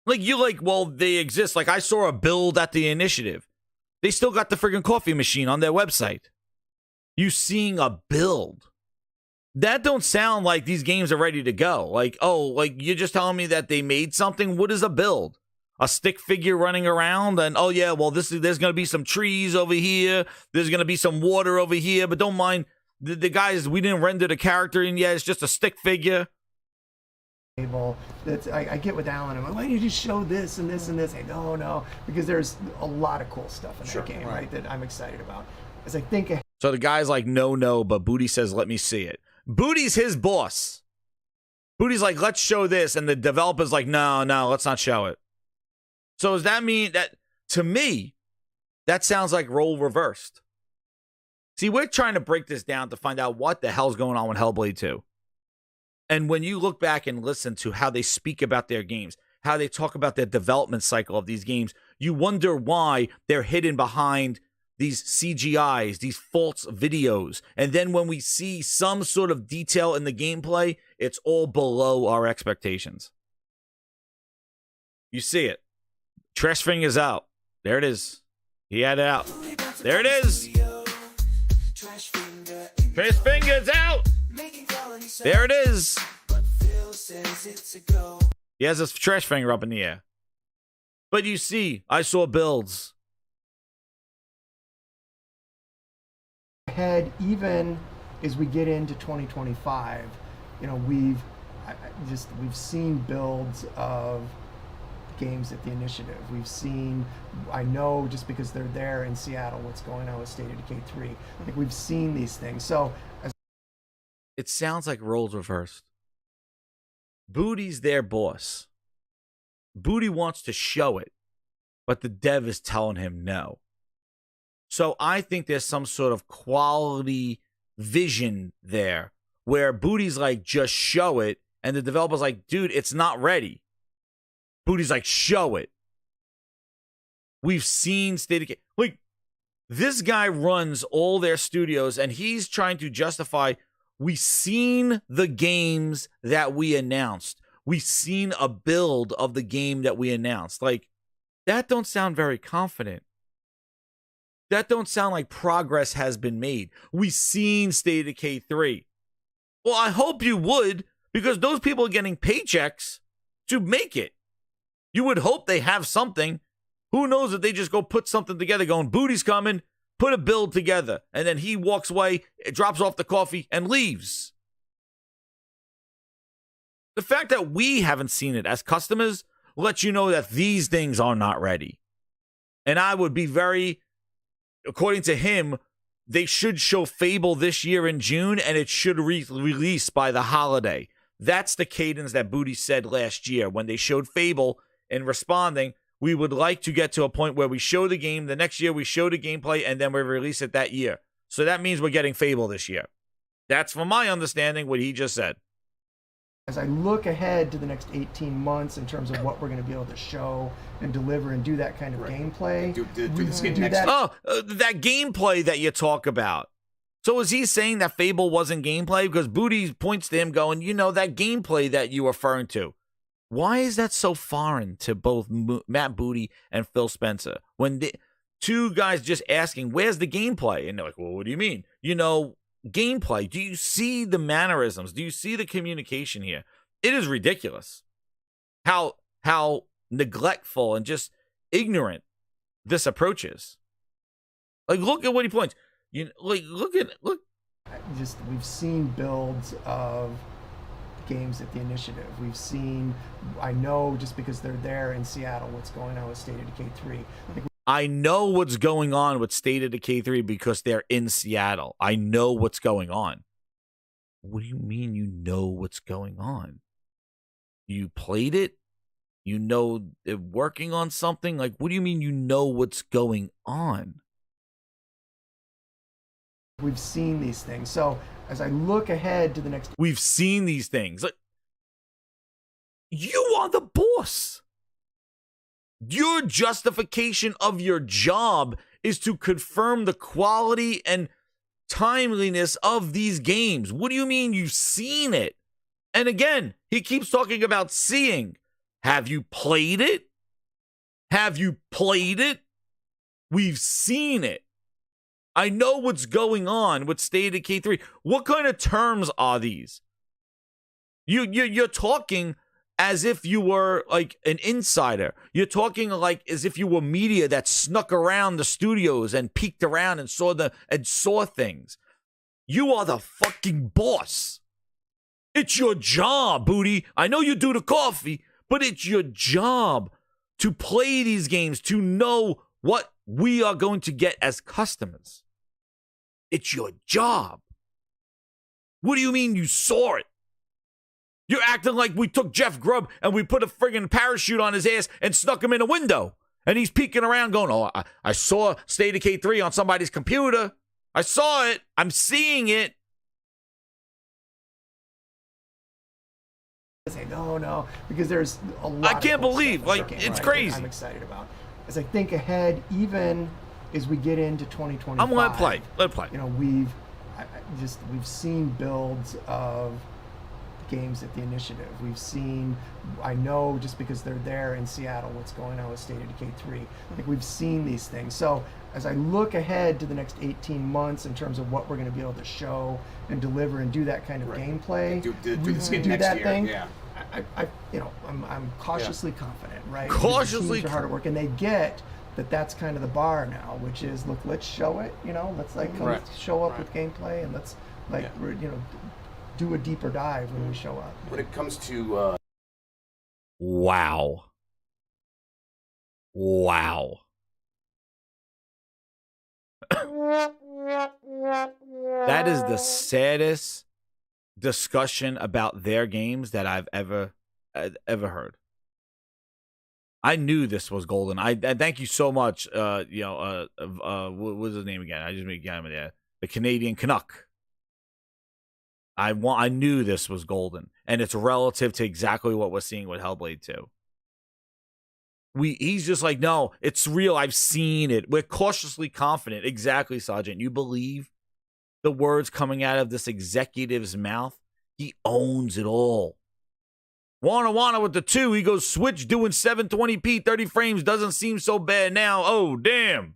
S1: Like, you like, well, they exist. Like, I saw a build at the initiative. They still got the friggin' coffee machine on their website. You seeing a build. That don't sound like these games are ready to go. Like, oh, like, you're just telling me that they made something? What is a build? A stick figure running around? And, oh, yeah, well, there's going to be some trees over here. There's going to be some water over here. But don't mind, the guys, we didn't render the character, and yeah, it's just a stick figure.
S8: That's I get with Alan. I'm like, why don't you just show this and this and this? No, because there's a lot of cool stuff in that game, right? That I'm excited about. As I think,
S1: So the guy's like, no, but Booty says, let me see it. Booty's his boss. Booty's like, let's show this, and the developer's like, no, let's not show it. So does that mean that, to me, that sounds like role reversed? See, we're trying to break this down to find out what the hell's going on with Hellblade 2. And when you look back and listen to how they speak about their games, how they talk about their development cycle of these games, you wonder why they're hidden behind these CGIs, these false videos. And then when we see some sort of detail in the gameplay, it's all below our expectations. You see it. Trash finger's out. There it is. He had it out. There it is. Trash finger's out. There it is. He has his trash finger up in the air. But you see, I saw builds.
S8: Ahead, even as we get into 2025, we've seen builds of games at the initiative. We've seen, I know just because they're there in Seattle, what's going on with State of Decay 3. I think we've seen these things. So
S1: it sounds like roles reversed. Booty's their boss. Booty wants to show it, but the dev is telling him no. So I think there's some sort of quality vision there where Booty's like, just show it, and the developer's like, dude, it's not ready. Booty's like, show it. We've seen State of Decay. Like, this guy runs all their studios, and he's trying to justify, we've seen the games that we announced. We've seen a build of the game that we announced. Like, that don't sound very confident. That don't sound like progress has been made. We've seen State of Decay 3. Well, I hope you would, because those people are getting paychecks to make it. You would hope they have something. Who knows if they just go put something together going, Booty's coming, put a build together, and then he walks away, drops off the coffee, and leaves. The fact that we haven't seen it as customers lets you know that these things are not ready. And I would be very, according to him, they should show Fable this year in June, and it should release by the holiday. That's the cadence that Booty said last year when they showed Fable. In responding, we would like to get to a point where we show the game, the next year we show the gameplay, and then we release it that year. So that means we're getting Fable this year. That's, from my understanding, what he just said.
S8: As I look ahead to the next 18 months in terms of what we're going to be able to show and deliver and do that kind of gameplay.
S1: That gameplay that you talk about. So is he saying that Fable wasn't gameplay? Because Booty points to him going, that gameplay that you're referring to. Why is that so foreign to both Matt Booty and Phil Spencer? When the two guys just asking, where's the gameplay? And they're like, well, what do you mean? Gameplay. Do you see the mannerisms? Do you see the communication here? It is ridiculous how neglectful and just ignorant this approach is. Like, look at what he points. Look.
S8: We've seen builds of games at the initiative. We've seen, I know just because they're there in Seattle, what's going on with State of Decay 3.
S1: I know what's going on with State of Decay 3 because they're in Seattle. I know what's going on. What do you mean you know what's going on? You played it? You know they're working on something? Like, what do you mean you know what's going on?
S8: We've seen these things. So as I look ahead to the next...
S1: We've seen these things. Like, you are the boss. Your justification of your job is to confirm the quality and timeliness of these games. What do you mean you've seen it? And again, he keeps talking about seeing. Have you played it? Have you played it? We've seen it. I know what's going on with State of Decay 3. What kind of terms are these? You're talking as if you were like an insider. You're talking like as if you were media that snuck around the studios and peeked around and saw things. You are the fucking boss. It's your job, Booty. I know you do the coffee, but it's your job to play these games, to know what we are going to get as customers. It's your job. What do you mean you saw it? You're acting like we took Jeff Grubb and we put a friggin' parachute on his ass and snuck him in a window. And he's peeking around going, oh, I saw State of Decay 3 on somebody's computer. I saw it. I'm seeing it.
S8: Say no, because there's a lot.
S1: I can't believe, like, it's crazy.
S8: I'm excited about as I think ahead, even as we get into 2025.
S1: I'm gonna play. Let it play.
S8: You know, we've seen builds of games at the initiative. We've seen, I know just because they're there in Seattle, what's going on with State of Decay 3. Like we've seen these things. So as I look ahead to the next 18 months in terms of what we're going to be able to show and deliver and do that kind of gameplay,
S22: do this game next
S8: that
S22: year.
S8: thing.
S22: Yeah.
S8: I'm cautiously confident, right?
S1: Cautiously
S8: the teams are hard at work, and they get that that's kind of the bar now, which is look, let's show it. You know, let's let's show up with gameplay, and let's do a deeper dive when we show up.
S22: When it comes to
S1: wow. That is the saddest discussion about their games that I've ever heard. I knew this was golden. I thank you so much. What was his name again? I just made him the Canadian Canuck. I knew this was golden, and it's relative to exactly what we're seeing with Hellblade 2. He's just like, no, it's real. I've seen it. We're cautiously confident. Exactly, Sergeant. You believe the words coming out of this executive's mouth? He owns it all. Wanna with the 2. He goes, Switch doing 720p, 30 frames doesn't seem so bad now. Oh, damn.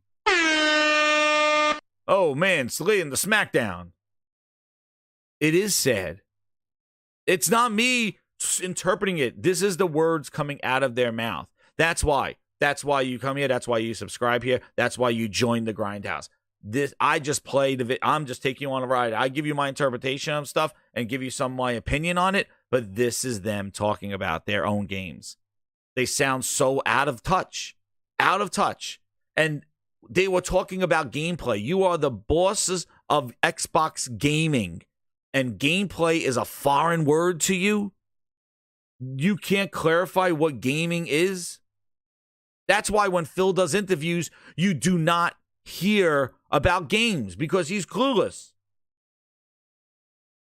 S1: Oh, man, slaying the smackdown. It is sad. It's not me interpreting it. This is the words coming out of their mouth. That's why. That's why you come here. That's why you subscribe here. That's why you join the Grindhouse. I just play I'm just taking you on a ride. I give you my interpretation of stuff and give you some of my opinion on it, but this is them talking about their own games. They sound so out of touch. And they were talking about gameplay. You are the bosses of Xbox gaming, and gameplay is a foreign word to you? You can't clarify what gaming is? That's why when Phil does interviews, you do not hear about games because he's clueless.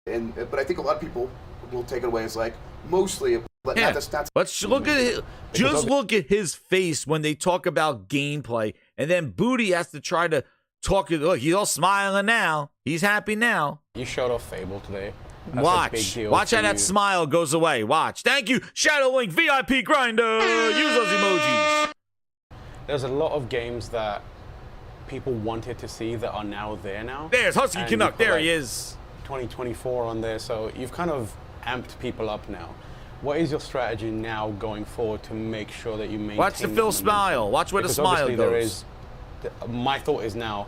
S22: But I think a lot of people will take it away as like mostly.
S1: Let's look at look at his face when they talk about gameplay, and then Booty has to try to talk. Look, he's all smiling now. He's happy now.
S9: You showed off Fable today. That's
S1: Watch how that smile goes away. Watch. Thank you, Shadowlink VIP Grinder. Use those emojis.
S9: There's a lot of games that people wanted to see that are now there now.
S1: There's Husky Canuck. There he is.
S9: 2024 on there, so you've kind of amped people up now. What is your strategy now going forward to make sure that you maintain?
S1: Watch the Phil smile. Watch where the smile goes.
S9: My thought is now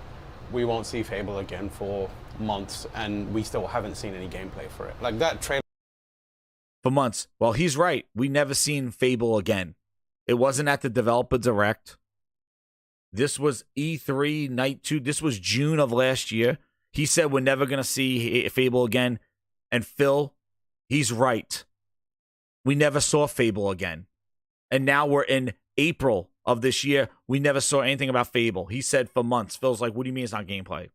S9: we won't see Fable again for months, and we still haven't seen any gameplay for it. Like that trailer.
S1: For months. Well, he's right. We never seen Fable again. It wasn't at the Developer Direct. This was E3 Night 2. This was June of last year. He said we're never going to see Fable again. And Phil, he's right. We never saw Fable again. And now we're in April of this year. We never saw anything about Fable. He said for months. Phil's like, what do you mean it's not gameplay?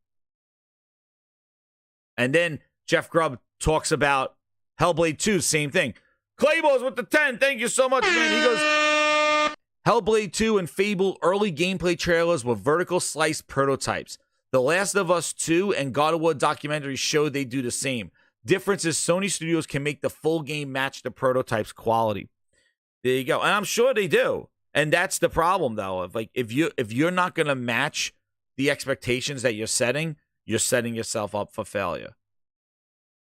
S1: And then Jeff Grubb talks about Hellblade 2, same thing. Clayballs with the 10. Thank you so much, man. He goes, Hellblade 2 and Fable early gameplay trailers were vertical slice prototypes. The Last of Us 2 and God of War documentaries show they do the same. Difference is Sony Studios can make the full game match the prototype's quality. There you go. And I'm sure they do. And that's the problem, though. Of like, if you're not going to match the expectations that you're setting yourself up for failure.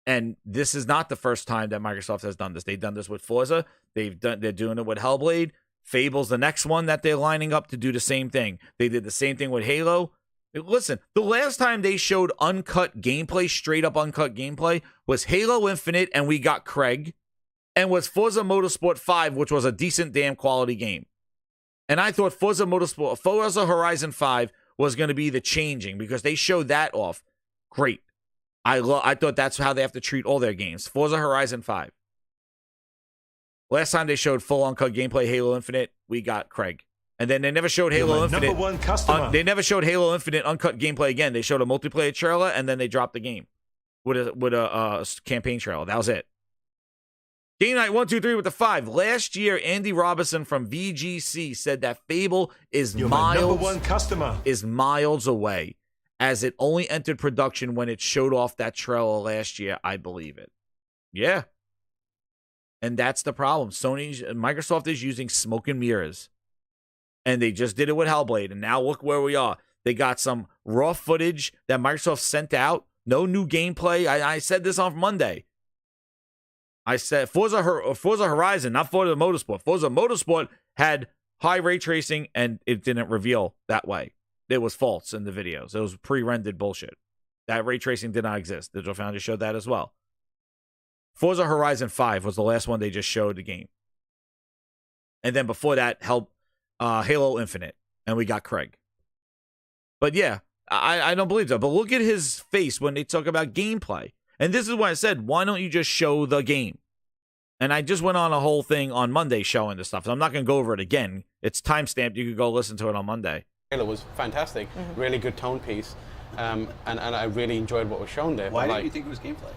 S1: And this is not the first time that Microsoft has done this. They've done this with Forza. They're doing it with Hellblade. Fable's the next one that they're lining up to do the same thing. They did the same thing with Halo. Listen, the last time they showed uncut gameplay, straight up uncut gameplay, was Halo Infinite, and we got Craig, and was Forza Motorsport 5, which was a decent damn quality game. And I thought Forza Horizon 5 was going to be the changing, because they showed that off. Great. I thought that's how they have to treat all their games. Forza Horizon 5. Last time they showed full uncut gameplay, Halo Infinite, we got Craig. And then they never showed Halo Infinite.
S5: Number one customer.
S1: They never showed Halo Infinite uncut gameplay again. They showed a multiplayer trailer, and then they dropped the game with a campaign trailer. That was it. Game Night 123 with the 5. Last year, Andy Robinson from VGC said that Fable is
S5: number one customer.
S1: Is miles away, as it only entered production when it showed off that trailer last year. I believe it. Yeah. And that's the problem. Microsoft is using smoke and mirrors. And they just did it with Hellblade. And now look where we are. They got some raw footage that Microsoft sent out. No new gameplay. I said this on Monday. I said Forza Horizon, not Forza Motorsport. Forza Motorsport had high ray tracing, and it didn't reveal that way. It was false in the videos. It was pre-rendered bullshit. That ray tracing did not exist. Digital Foundry showed that as well. Forza Horizon 5 was the last one they just showed the game. And then before that, Halo Infinite, and we got Craig. But yeah, I don't believe that. But look at his face when they talk about gameplay. And this is why I said, why don't you just show the game? And I just went on a whole thing on Monday showing this stuff. So I'm not going to go over it again. It's timestamped. You could go listen to it on Monday.
S9: It was fantastic. Really good tone piece. And I really enjoyed what was shown there.
S6: Why did you think it was gameplay?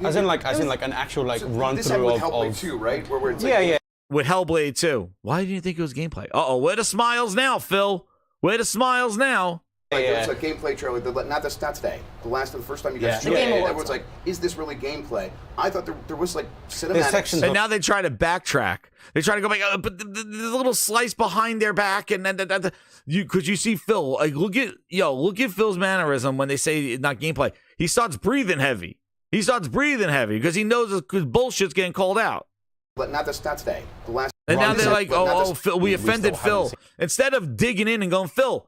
S9: As in an actual run
S22: this
S9: through
S22: with
S9: of
S22: Hellblade 2, right? Where it's
S9: yeah.
S1: With Hellblade 2. Why do you think it was gameplay? Uh-oh, where the smiles now, Phil? Where the smiles now?
S22: It was a gameplay trailer, not today. The first time you guys showed it, everyone's like, is this really gameplay? I thought there was like cinematics.
S1: And now they try to backtrack. They try to go back, but the little slice behind their back, and then because you see Phil, like look at Phil's mannerism when they say it's not gameplay. He starts breathing heavy. Because he knows his bullshit's getting called out.
S22: But not today.
S1: And now they're like, Phil, we offended Phil. Instead of digging in and going, Phil,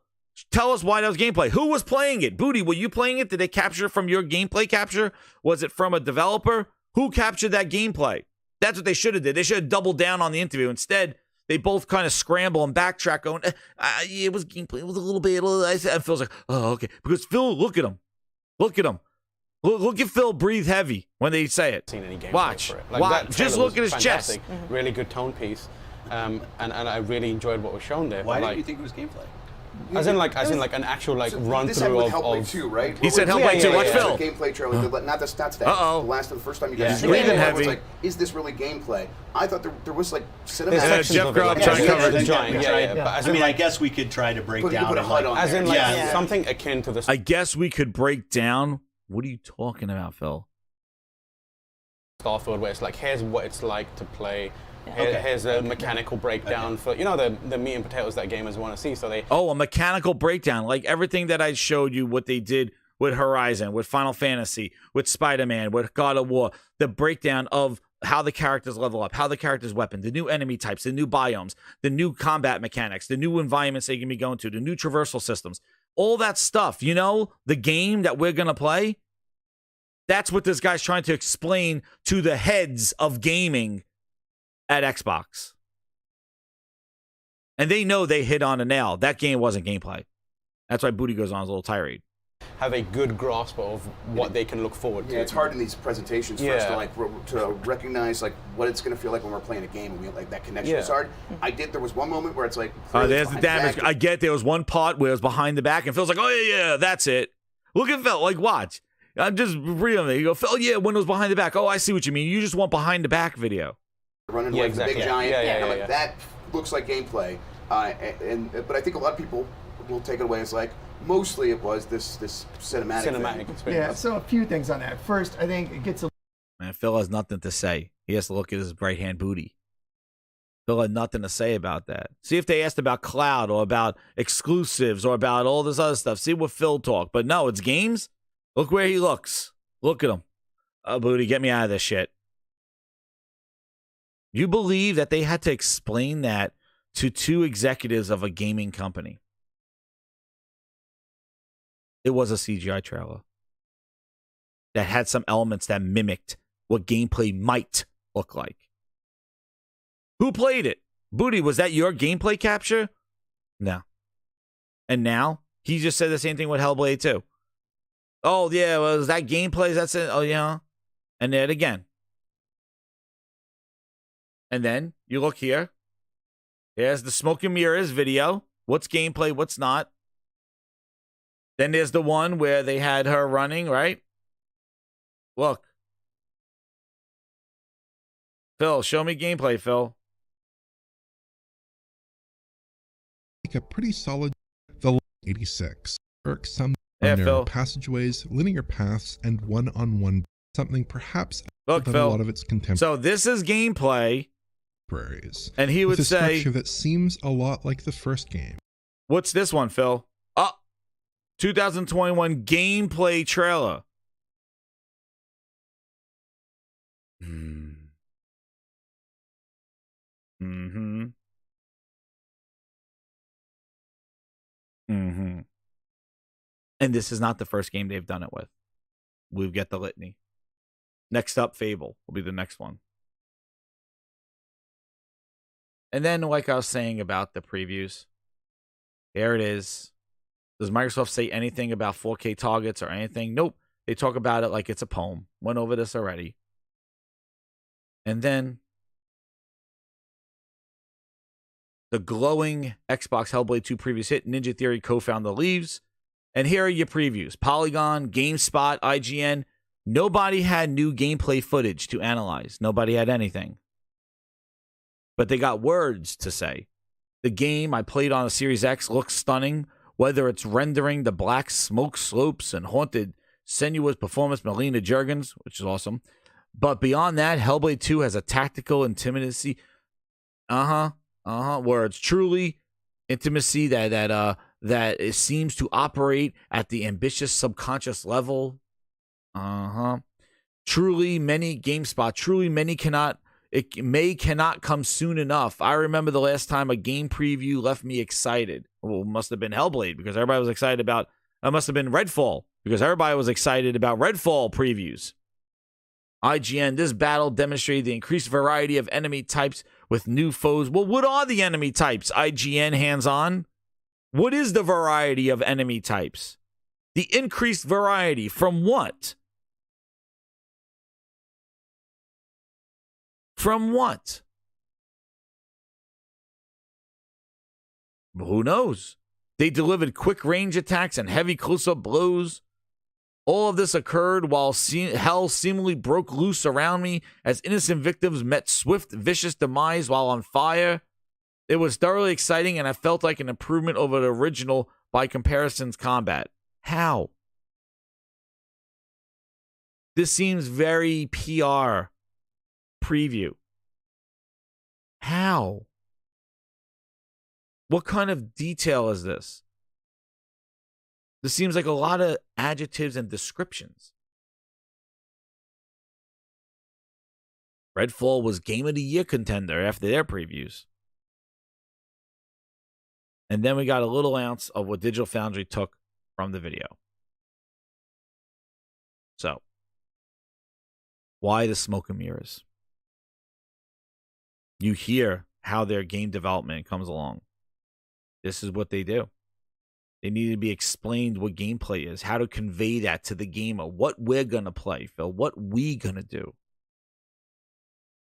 S1: tell us why that was gameplay. Who was playing it? Booty, were you playing it? Did they capture from your gameplay capture? Was it from a developer? Who captured that gameplay? That's what they should have did. They should have doubled down on the interview. Instead, they both kind of scramble and backtrack going, it was gameplay. It was a little bit. And Phil's like, oh, okay. Because Phil, look at him. Look at Phil breathe heavy when they say it.
S9: Seen any gameplay
S1: Watch.
S9: for it.
S1: Watch. Just look at his
S9: fantastic.
S1: chest.
S9: Really good tone piece. And I really enjoyed what was shown there.
S6: Why did you think it was gameplay?
S9: As in an actual run
S22: this
S9: through
S22: with
S9: of
S22: Hellblade 2, right?
S1: He said Hellblade 2. Watch Phil.
S22: Gameplay trailer, not today.
S1: Uh-oh.
S22: The first time you guys
S1: showed it, everyone's
S22: like, is this really gameplay? I thought there was like cinematics.
S1: Jeff Grubb trying to cover it.
S6: I guess we could try to break down.
S9: Something akin to this.
S1: I guess we could break down. What are you talking about, Phil?
S9: Starfield, where it's like, here's what it's like to play. Here's a mechanical breakdown for the meat and potatoes that gamers want to see. So
S1: a mechanical breakdown, like everything that I showed you, what they did with Horizon, with Final Fantasy, with Spider-Man, with God of War, the breakdown of how the characters level up, how the characters weapon, the new enemy types, the new biomes, the new combat mechanics, the new environments they can be going to, the new traversal systems, all that stuff. The game that we're gonna play. That's what this guy's trying to explain to the heads of gaming at Xbox. And they know they hit on a nail. That game wasn't gameplay. That's why Booty goes on his little tirade.
S9: Have a good grasp of what they can look forward to.
S22: Yeah, it's hard in these presentations for us to recognize what it's going to feel like when we're playing a game, and that connection is hard. There was one moment where it's like,
S1: there's the damage. I get there was one part where it was behind the back, and Phil's like, oh yeah, that's it. Look at Phil, like watch. I'm just reading it. You go, Phil, yeah, when it was behind the back. Oh, I see what you mean. You just want behind the back video.
S22: Running like the big giant. That looks like gameplay. But I think a lot of people will take it away as like, mostly it was this cinematic
S9: experience.
S8: Yeah, so a few things on that. First, I think it gets a...
S1: Man, Phil has nothing to say. He has to look at his right-hand booty. They'll have nothing to say about that. See if they asked about cloud or about exclusives or about all this other stuff. See what Phil talked. But no, it's games. Look where he looks. Look at him. Oh, Booty, get me out of this shit. You believe that they had to explain that to two executives of a gaming company? It was a CGI trailer that had some elements that mimicked what gameplay might look like. Who played it? Booty, was that your gameplay capture? No. And now he just said the same thing with Hellblade 2. Oh, yeah, well, is that gameplay? That's it. Oh, yeah. And then again. And then you look here. There's the Smoke and Mirrors video. What's gameplay? What's not? Then there's the one where they had her running, right? Look. Phil, show me gameplay, Phil.
S14: A pretty solid the 86. Some narrow passageways, linear paths, and one-on-one something perhaps
S1: look,
S14: than
S1: Phil,
S14: a lot of its contemporaries.
S1: So this is gameplay. And he would
S14: with a
S1: say
S14: structure that seems a lot like the first game.
S1: What's this one, Phil? 2021 gameplay trailer. And this is not the first game they've done it with. We've got the litany. Next up, Fable will be the next one. And then, like I was saying about the previews, there it is. Does Microsoft say anything about 4K targets or anything? Nope. They talk about it like it's a poem. Went over this already. And then the glowing Xbox Hellblade 2 previous hit, Ninja Theory co-founder leaves. And here are your previews. Polygon, GameSpot, IGN. Nobody had new gameplay footage to analyze. Nobody had anything. But they got words to say. The game I played on a Series X looks stunning, whether it's rendering the black smoke slopes and haunted, sinuous performance Melina Juergens, which is awesome. But beyond that, Hellblade 2 has a tactical intimacy. Where it's truly intimacy that it seems to operate at the ambitious subconscious level. Truly many cannot come soon enough. I remember the last time a game preview left me excited. Well, it must have been Hellblade because everybody was excited about. It must have been Redfall because everybody was excited about Redfall previews. IGN, this battle demonstrated the increased variety of enemy types with new foes. Well, what are the enemy types? IGN hands-on. What is the variety of enemy types? The increased variety from what? From what? Who knows? They delivered quick range attacks and heavy close-up blows. All of this occurred while hell seemingly broke loose around me as innocent victims met swift, vicious demise while on fire. It was thoroughly exciting, and I felt like an improvement over the original by comparison's combat. How? This seems very PR preview. How? What kind of detail is this? This seems like a lot of adjectives and descriptions. Redfall was Game of the Year contender after their previews. And then we got a little ounce of what Digital Foundry took from the video. So, why the smoke and mirrors? You hear how their game development comes along. This is what they do. They need to be explained what gameplay is, how to convey that to the gamer, what we're going to play, Phil, what we going to do.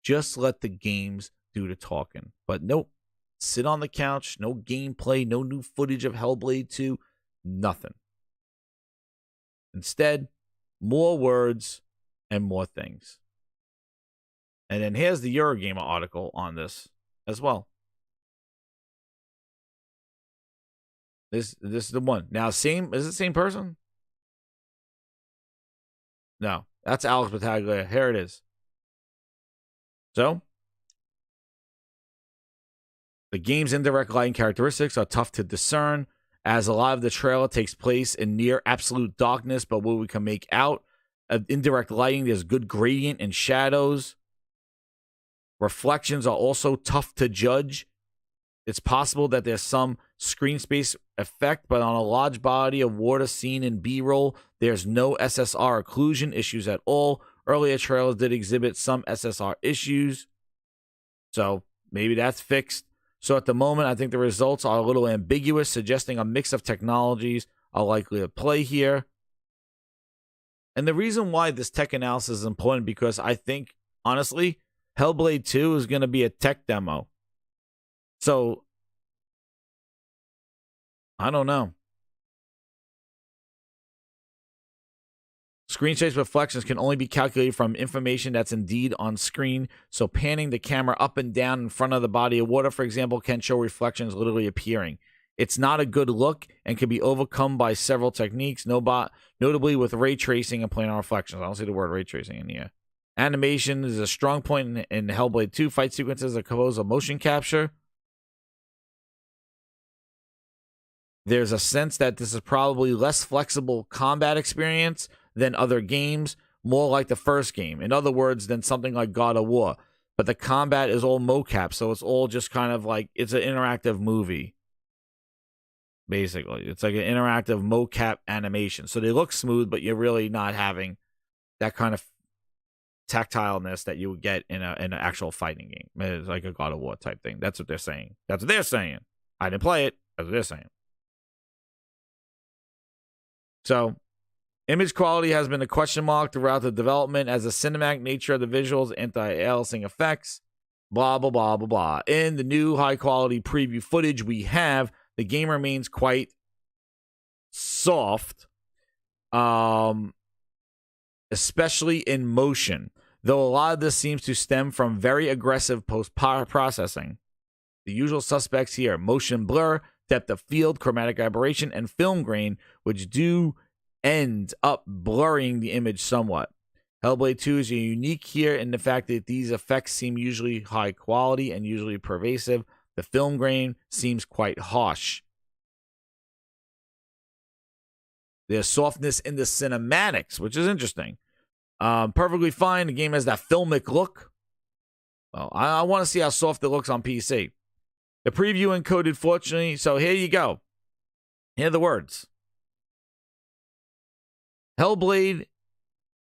S1: Just let the games do the talking. But nope, sit on the couch, no gameplay, no new footage of Hellblade 2, nothing. Instead, more words and more things. And then here's the Eurogamer article on this as well. This is the one. Now, is it the same person? No, that's Alex Battaglia. Here it is. So, The game's indirect lighting characteristics are tough to discern, as a lot of the trailer takes place in near absolute darkness, but what we can make out of indirect lighting, there's good gradient and shadows. Reflections are also tough to judge. It's possible that there's some screen space effect, but on a large body of water seen in B-roll, there's no SSR occlusion issues at all. Earlier trailers did exhibit some SSR issues, so maybe that's fixed. So at the moment, I think the results are a little ambiguous, suggesting a mix of technologies are likely to play here. And the reason why this tech analysis is important, because I think, honestly, Hellblade 2 is going to be a tech demo. So, I don't know. Screen space reflections can only be calculated from information that's indeed on screen. So panning the camera up and down in front of the body of water, for example, can show reflections literally appearing. It's not a good look and can be overcome by several techniques, notably with ray tracing and planar reflections. I don't see the word ray tracing in here. Animation is a strong point in Hellblade 2. Fight sequences are composed of motion capture. There's a sense that this is probably less flexible combat experience than other games, more like the first game. In other words, than something like God of War. But the combat is all mocap, so it's all just kind of like, it's an interactive movie. Basically, it's like an interactive mocap animation. So they look smooth, but you're really not having that kind of tactileness that you would get in an actual fighting game. It's like a God of War type thing. That's what they're saying. That's what they're saying. I didn't play it. That's what they're saying. So, image quality has been a question mark throughout the development, as the cinematic nature of the visuals, anti-aliasing effects, blah, blah, blah, blah, blah. In the new high-quality preview footage we have, the game remains quite soft, especially in motion, though a lot of this seems to stem from very aggressive post-processing. The usual suspects here: motion blur, depth of field, chromatic aberration, and film grain, which do end up blurring the image somewhat. Hellblade 2 is unique here in the fact that these effects seem usually high quality and usually pervasive. The film grain seems quite harsh. There's softness in the cinematics, which is interesting. Perfectly fine. The game has that filmic look. Well, I want to see how soft it looks on PC. The preview encoded, fortunately. So here you go. Here are the words. Hellblade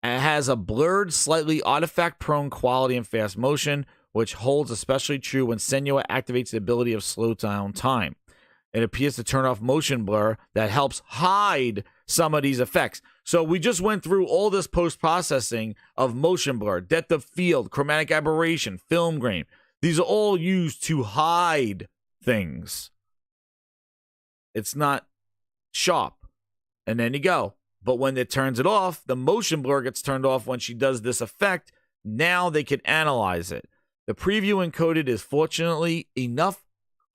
S1: has a blurred, slightly artifact-prone quality and fast motion, which holds especially true when Senua activates the ability of slow down time. It appears to turn off motion blur that helps hide some of these effects. So we just went through all this post-processing of motion blur, depth of field, chromatic aberration, film grain. These are all used to hide things. It's not sharp. And then you go. But when it turns it off, the motion blur gets turned off when she does this effect. Now they can analyze it. The preview encoded is fortunately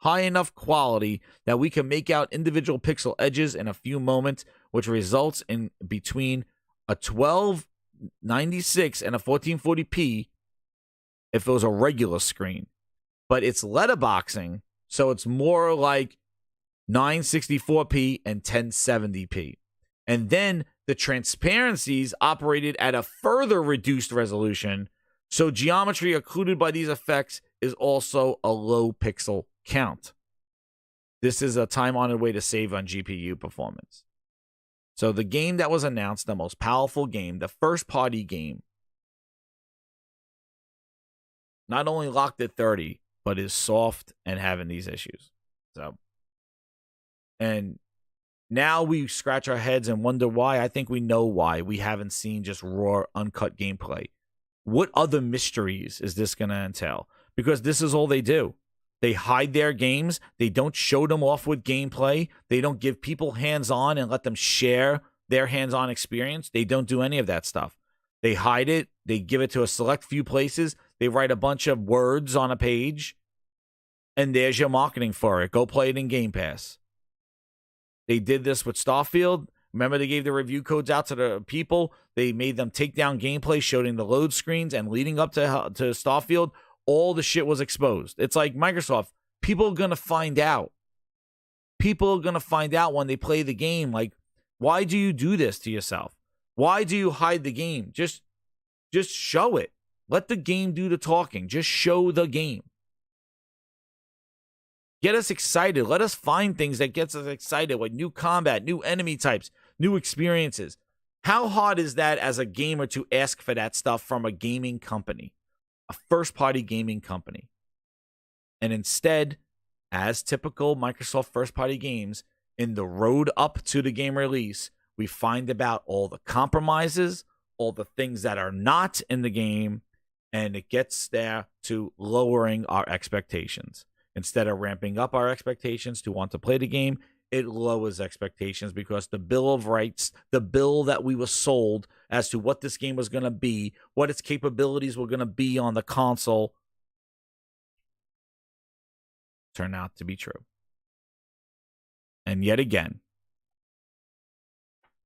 S1: high enough quality that we can make out individual pixel edges in a few moments, which results in between a 1296 and a 1440p if it was a regular screen. But it's letterboxing, so it's more like 964p and 1070p. And then the transparencies operated at a further reduced resolution, so geometry occluded by these effects is also a low pixel count. This is a time-honored way to save on GPU performance. So the game that was announced, the most powerful game, the first-party game, not only locked at 30, but is soft and having these issues. So, and now we scratch our heads and wonder why. I think we know why. We haven't seen just raw, uncut gameplay. What other mysteries is this going to entail? Because this is all they do. They hide their games. They don't show them off with gameplay. They don't give people hands-on and let them share their hands-on experience. They don't do any of that stuff. They hide it. They give it to a select few places. They write a bunch of words on a page. And there's your marketing for it. Go play it in Game Pass. They did this with Starfield. Remember, they gave the review codes out to the people. They made them take down gameplay, showing the load screens, and leading up to Starfield, all the shit was exposed. It's like Microsoft People are going to find out. People are going to find out when they play the game. Like, why do you do this to yourself? Why do you hide the game? Just show it. Let the game do the talking. Just show the game. Get us excited. Let us find things that gets us excited, like new combat, new enemy types, new experiences. How hard is that as a gamer to ask for that stuff from a gaming company, a first-party gaming company? And instead, as typical Microsoft first-party games, in the road up to the game release, we find about all the compromises, all the things that are not in the game, and it gets there to lowering our expectations. Instead of ramping up our expectations to want to play the game, it lowers expectations because the Bill of Rights, the bill that we were sold as to what this game was going to be, what its capabilities were going to be on the console, turned out to be true. And yet again,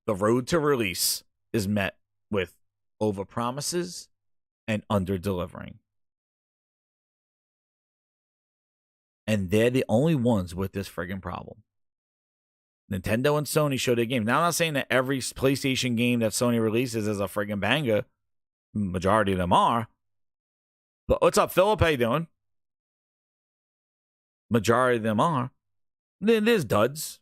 S1: the road to release is met with overpromises and under-delivering. And they're the only ones with this friggin' problem. Nintendo and Sony show their games. Now, I'm not saying that every PlayStation game that Sony releases is a friggin' banger. Majority of them are. But what's up, Philip? How you doing? Majority of them are. Then there's duds.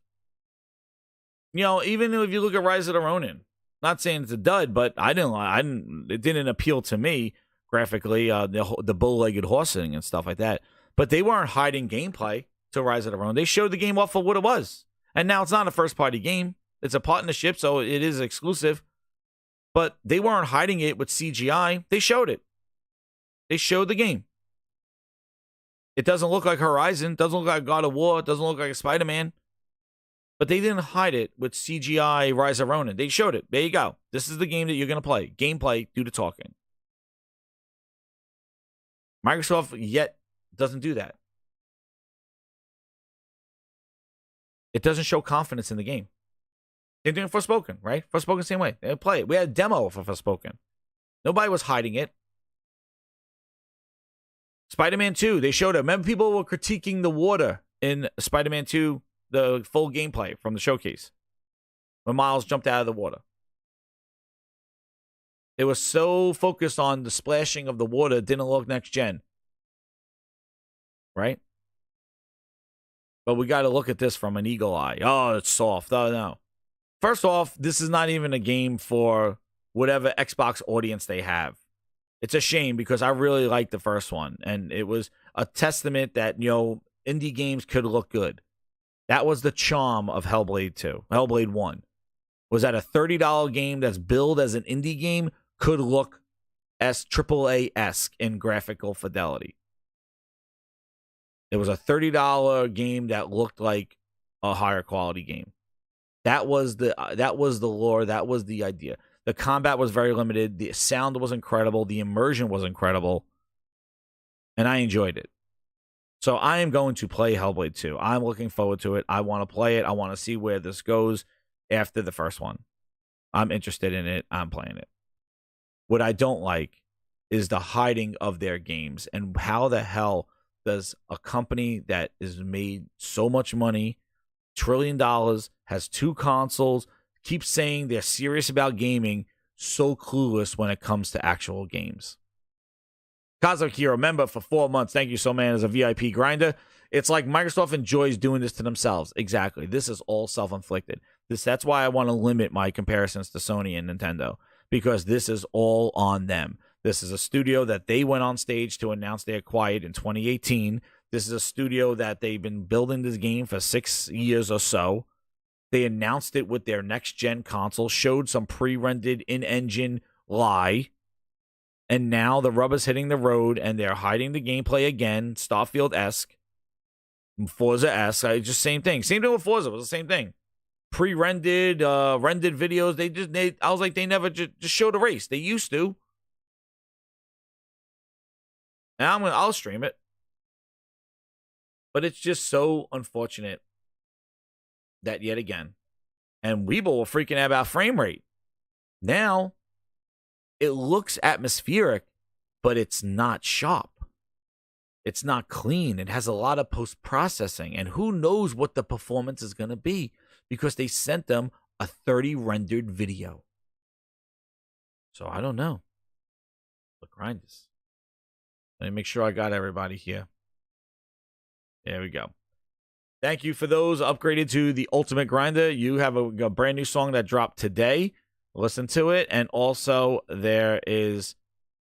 S1: You know, even if you look at Rise of the Ronin, not saying it's a dud, but it didn't appeal to me graphically, the bull-legged horsing and stuff like that. But they weren't hiding gameplay to Rise of the Ronin. They showed the game off for what it was. And now it's not a first-party game. It's a partnership, so it is exclusive. But they weren't hiding it with CGI. They showed it. They showed the game. It doesn't look like Horizon. Doesn't look like God of War. It doesn't look like a Spider-Man. But they didn't hide it with CGI Rise of Ronin. They showed it. There you go. This is the game that you're going to play. Gameplay, do the talking. Microsoft yet doesn't do that. It doesn't show confidence in the game. They're doing Forspoken, right? Forspoken, same way. They play it. We had a demo for Forspoken. Nobody was hiding it. Spider-Man 2, they showed it. Remember, people were critiquing the water in Spider-Man 2, the full gameplay from the showcase, when Miles jumped out of the water. They were so focused on the splashing of the water, it didn't look next gen. Right? But we got to look at this from an eagle eye. Oh, it's soft. Oh, no. First off, this is not even a game for whatever Xbox audience they have. It's a shame because I really liked the first one. And it was a testament that, you know, indie games could look good. That was the charm of Hellblade 2. Hellblade 1. Was that a $30 game that's billed as an indie game could look as AAA-esque in graphical fidelity. It was a $30 game that looked like a higher quality game. That was the lore. That was the idea. The combat was very limited. The sound was incredible. The immersion was incredible. And I enjoyed it. So I am going to play Hellblade 2. I'm looking forward to it. I want to play it. I want to see where this goes after the first one. I'm interested in it. I'm playing it. What I don't like is the hiding of their games. And how the hell does a company that is made so much money, $1 trillion, has 2 consoles, keeps saying they're serious about gaming, so clueless when it comes to actual games? Cosmic Hero, member for 4 months. Thank you so, man, as a VIP grinder. It's like Microsoft enjoys doing this to themselves. Exactly. This is all self-inflicted. That's why I want to limit my comparisons to Sony and Nintendo, because this is all on them. This is a studio that they went on stage to announce they acquired in 2018. This is a studio that they've been building this game for 6 years or so. They announced it with their next-gen console, showed some pre-rendered in-engine lie, and now the rubber's hitting the road, and they're hiding the gameplay again, Starfield-esque, Forza-esque, just same thing. Same thing with Forza, it was the same thing. Pre-rendered, rendered videos, I was like, they never just showed a race. They used to. Now I'll stream it. But it's just so unfortunate that yet again, and Weeble were freaking out about frame rate. Now, it looks atmospheric, but it's not sharp. it's not clean. It has a lot of post-processing, and who knows what the performance is going to be because they sent them a 30 rendered video. So I don't know. Look, Grindhouse. Let me make sure I got everybody here. There we go. Thank you for those upgraded to the Ultimate Grinder. You have a brand new song that dropped today. Listen to it. And also there is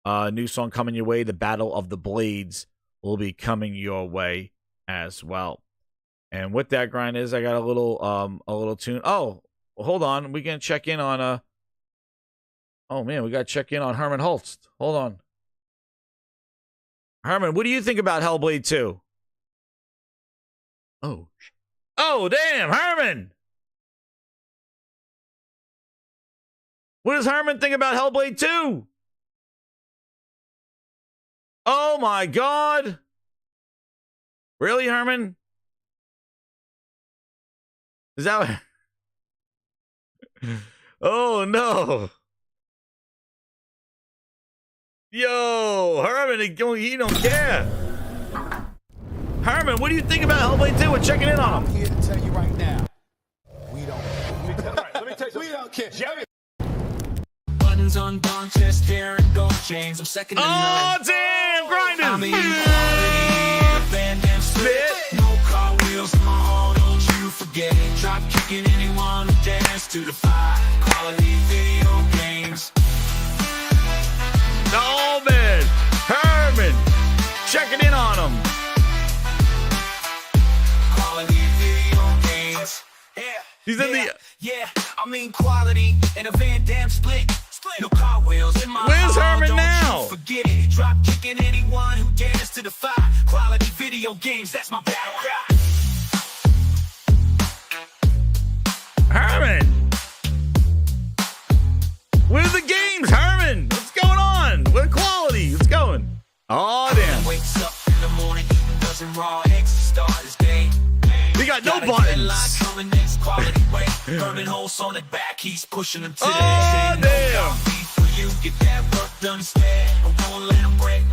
S1: a new song coming your way. The Battle of the Blades will be coming your way as well. And with that, Grindhouse, I got a little tune. Oh, well, hold on. We can check in on oh man, we got to check in on Herman Holst. Hold on. Herman, what do you think about Hellblade 2? Oh, damn, Herman! What does Herman think about Hellblade 2? Oh my God! Really, Herman? Is that what... Oh no! Yo, Herman, he don't care. Herman, what do you think about Hellblade 2? We're checking in on him.
S2: I'm here to tell you right now, we don't. Let me tell you, we don't care. Buttons on dawn, chest hair, and gold chains. I'm second to none.
S1: Oh, damn, Grindhouse.
S2: I mean, quality, abandoned split. No car wheels, oh, don't you forget it. Drop kicking anyone who dares to defy quality video games.
S1: Oh, man. Herman, checking in on him. He's in the...
S2: Yeah, I mean quality and a Van Damme split. No car wheels in my
S1: Where's Herman
S2: don't
S1: now?
S2: You forget it. Drop kicking anyone who dares to defy quality video games. That's my battle cry.
S1: Herman! Where's the games, Herman? What's going on? Where's quality? What's going? Oh, damn.
S2: Wakes up in the morning, eating dozen raw eggs to start his day.
S1: He got no buttons.
S2: Quality way. Herman Holst on the back, he's pushing them to the
S1: edge.
S2: Damn. For you, get that work done instead. I won't let him break.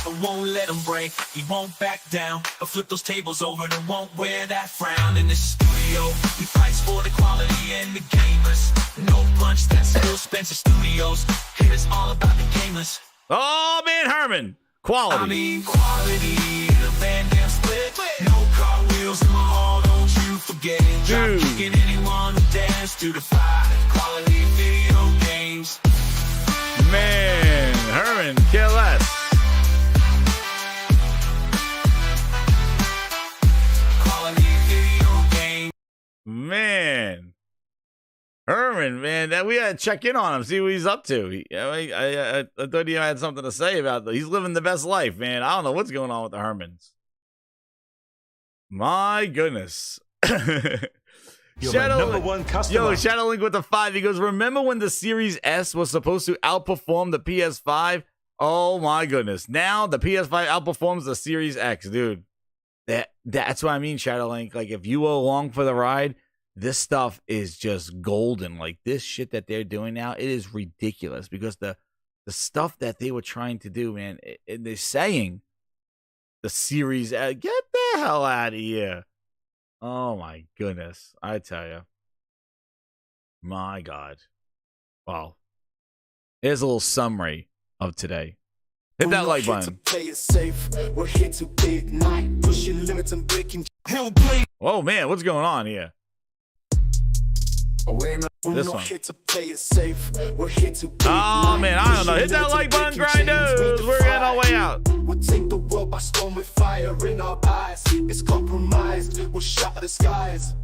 S2: I won't let him break. He won't back down. I'll flip those tables over and won't wear that frown. In the studio, he fights for the quality and the gamers. No punch, that's Phil Spencer Studios. Here it's all about the gamers.
S1: Oh, man, Herman. Quality.
S2: I mean quality, the Van Damme split. No car wheels in my hall, don't you forget it. Drop kicking anyone who dares to defy quality video games.
S1: Man, Herman, kill us.
S2: Quality video games.
S1: Man. Herman, man, that we had to check in on him, see what he's up to. I thought he had something to say about that. He's living the best life, man. I don't know what's going on with the Hermans. My goodness.
S5: You're my number one customer.
S1: Yo, Shadow Link with the 5. He goes, remember when the Series S was supposed to outperform the PS5? Oh my goodness. Now the PS5 outperforms the Series X, dude. That's what I mean, Shadow Link. Like, if you were along for the ride, this stuff is just golden. Like, this shit that they're doing now, it is ridiculous because the stuff that they were trying to do, man, they're saying the Series, get the hell out of here. Oh my goodness. I tell you. My God. Well, here's a little summary of today. Hit that like button. Oh man, what's going on here? This one. Oh man, I don't know. Hit that like button, Grindhouse. We're getting our way out.
S2: We'll take the world by storm with fire in our eyes. It's compromised. We'll shatter the skies.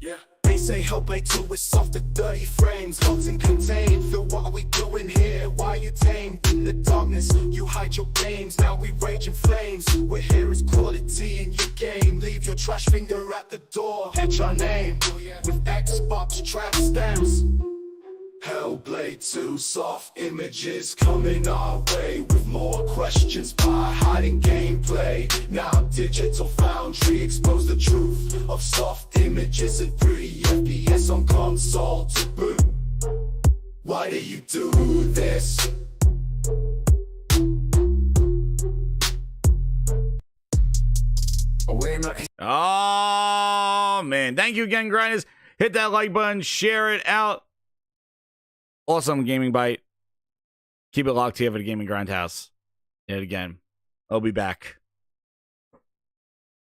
S2: Yeah. They say Hellblade 2 is soft to 30 frames. Locked and contained. Feel what are we doing here? Why you tamed in the darkness? You hide your games. Now we rage in flames. We're here is quality in your game. Leave your trash finger at the door. Etch our name with Xbox trap stamps. Hellblade 2 soft images coming our way with more questions by hiding gameplay. Now digital Foundry expose the truth of soft images and 3 FPS on console to boot. Why do you do
S1: Oh, man. Thank you again, Grinders. Hit that like button. Share it out. Awesome Gaming Bite. Keep it locked here for the Gaming Grindhouse. Hit it again. I'll be back.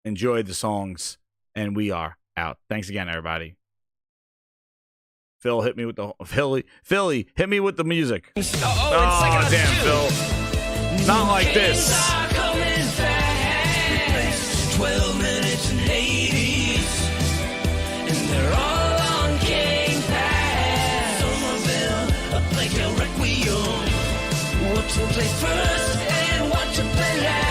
S1: Enjoy the songs. And we are out. Thanks again, everybody. Phil, hit me with the... Philly, hit me with the music. Oh damn, Phil. Not like this.
S2: 12 minutes and 80s, and they're all on King Pass. Somerville, a Plague Tale Requiem. What to play first and what to play last.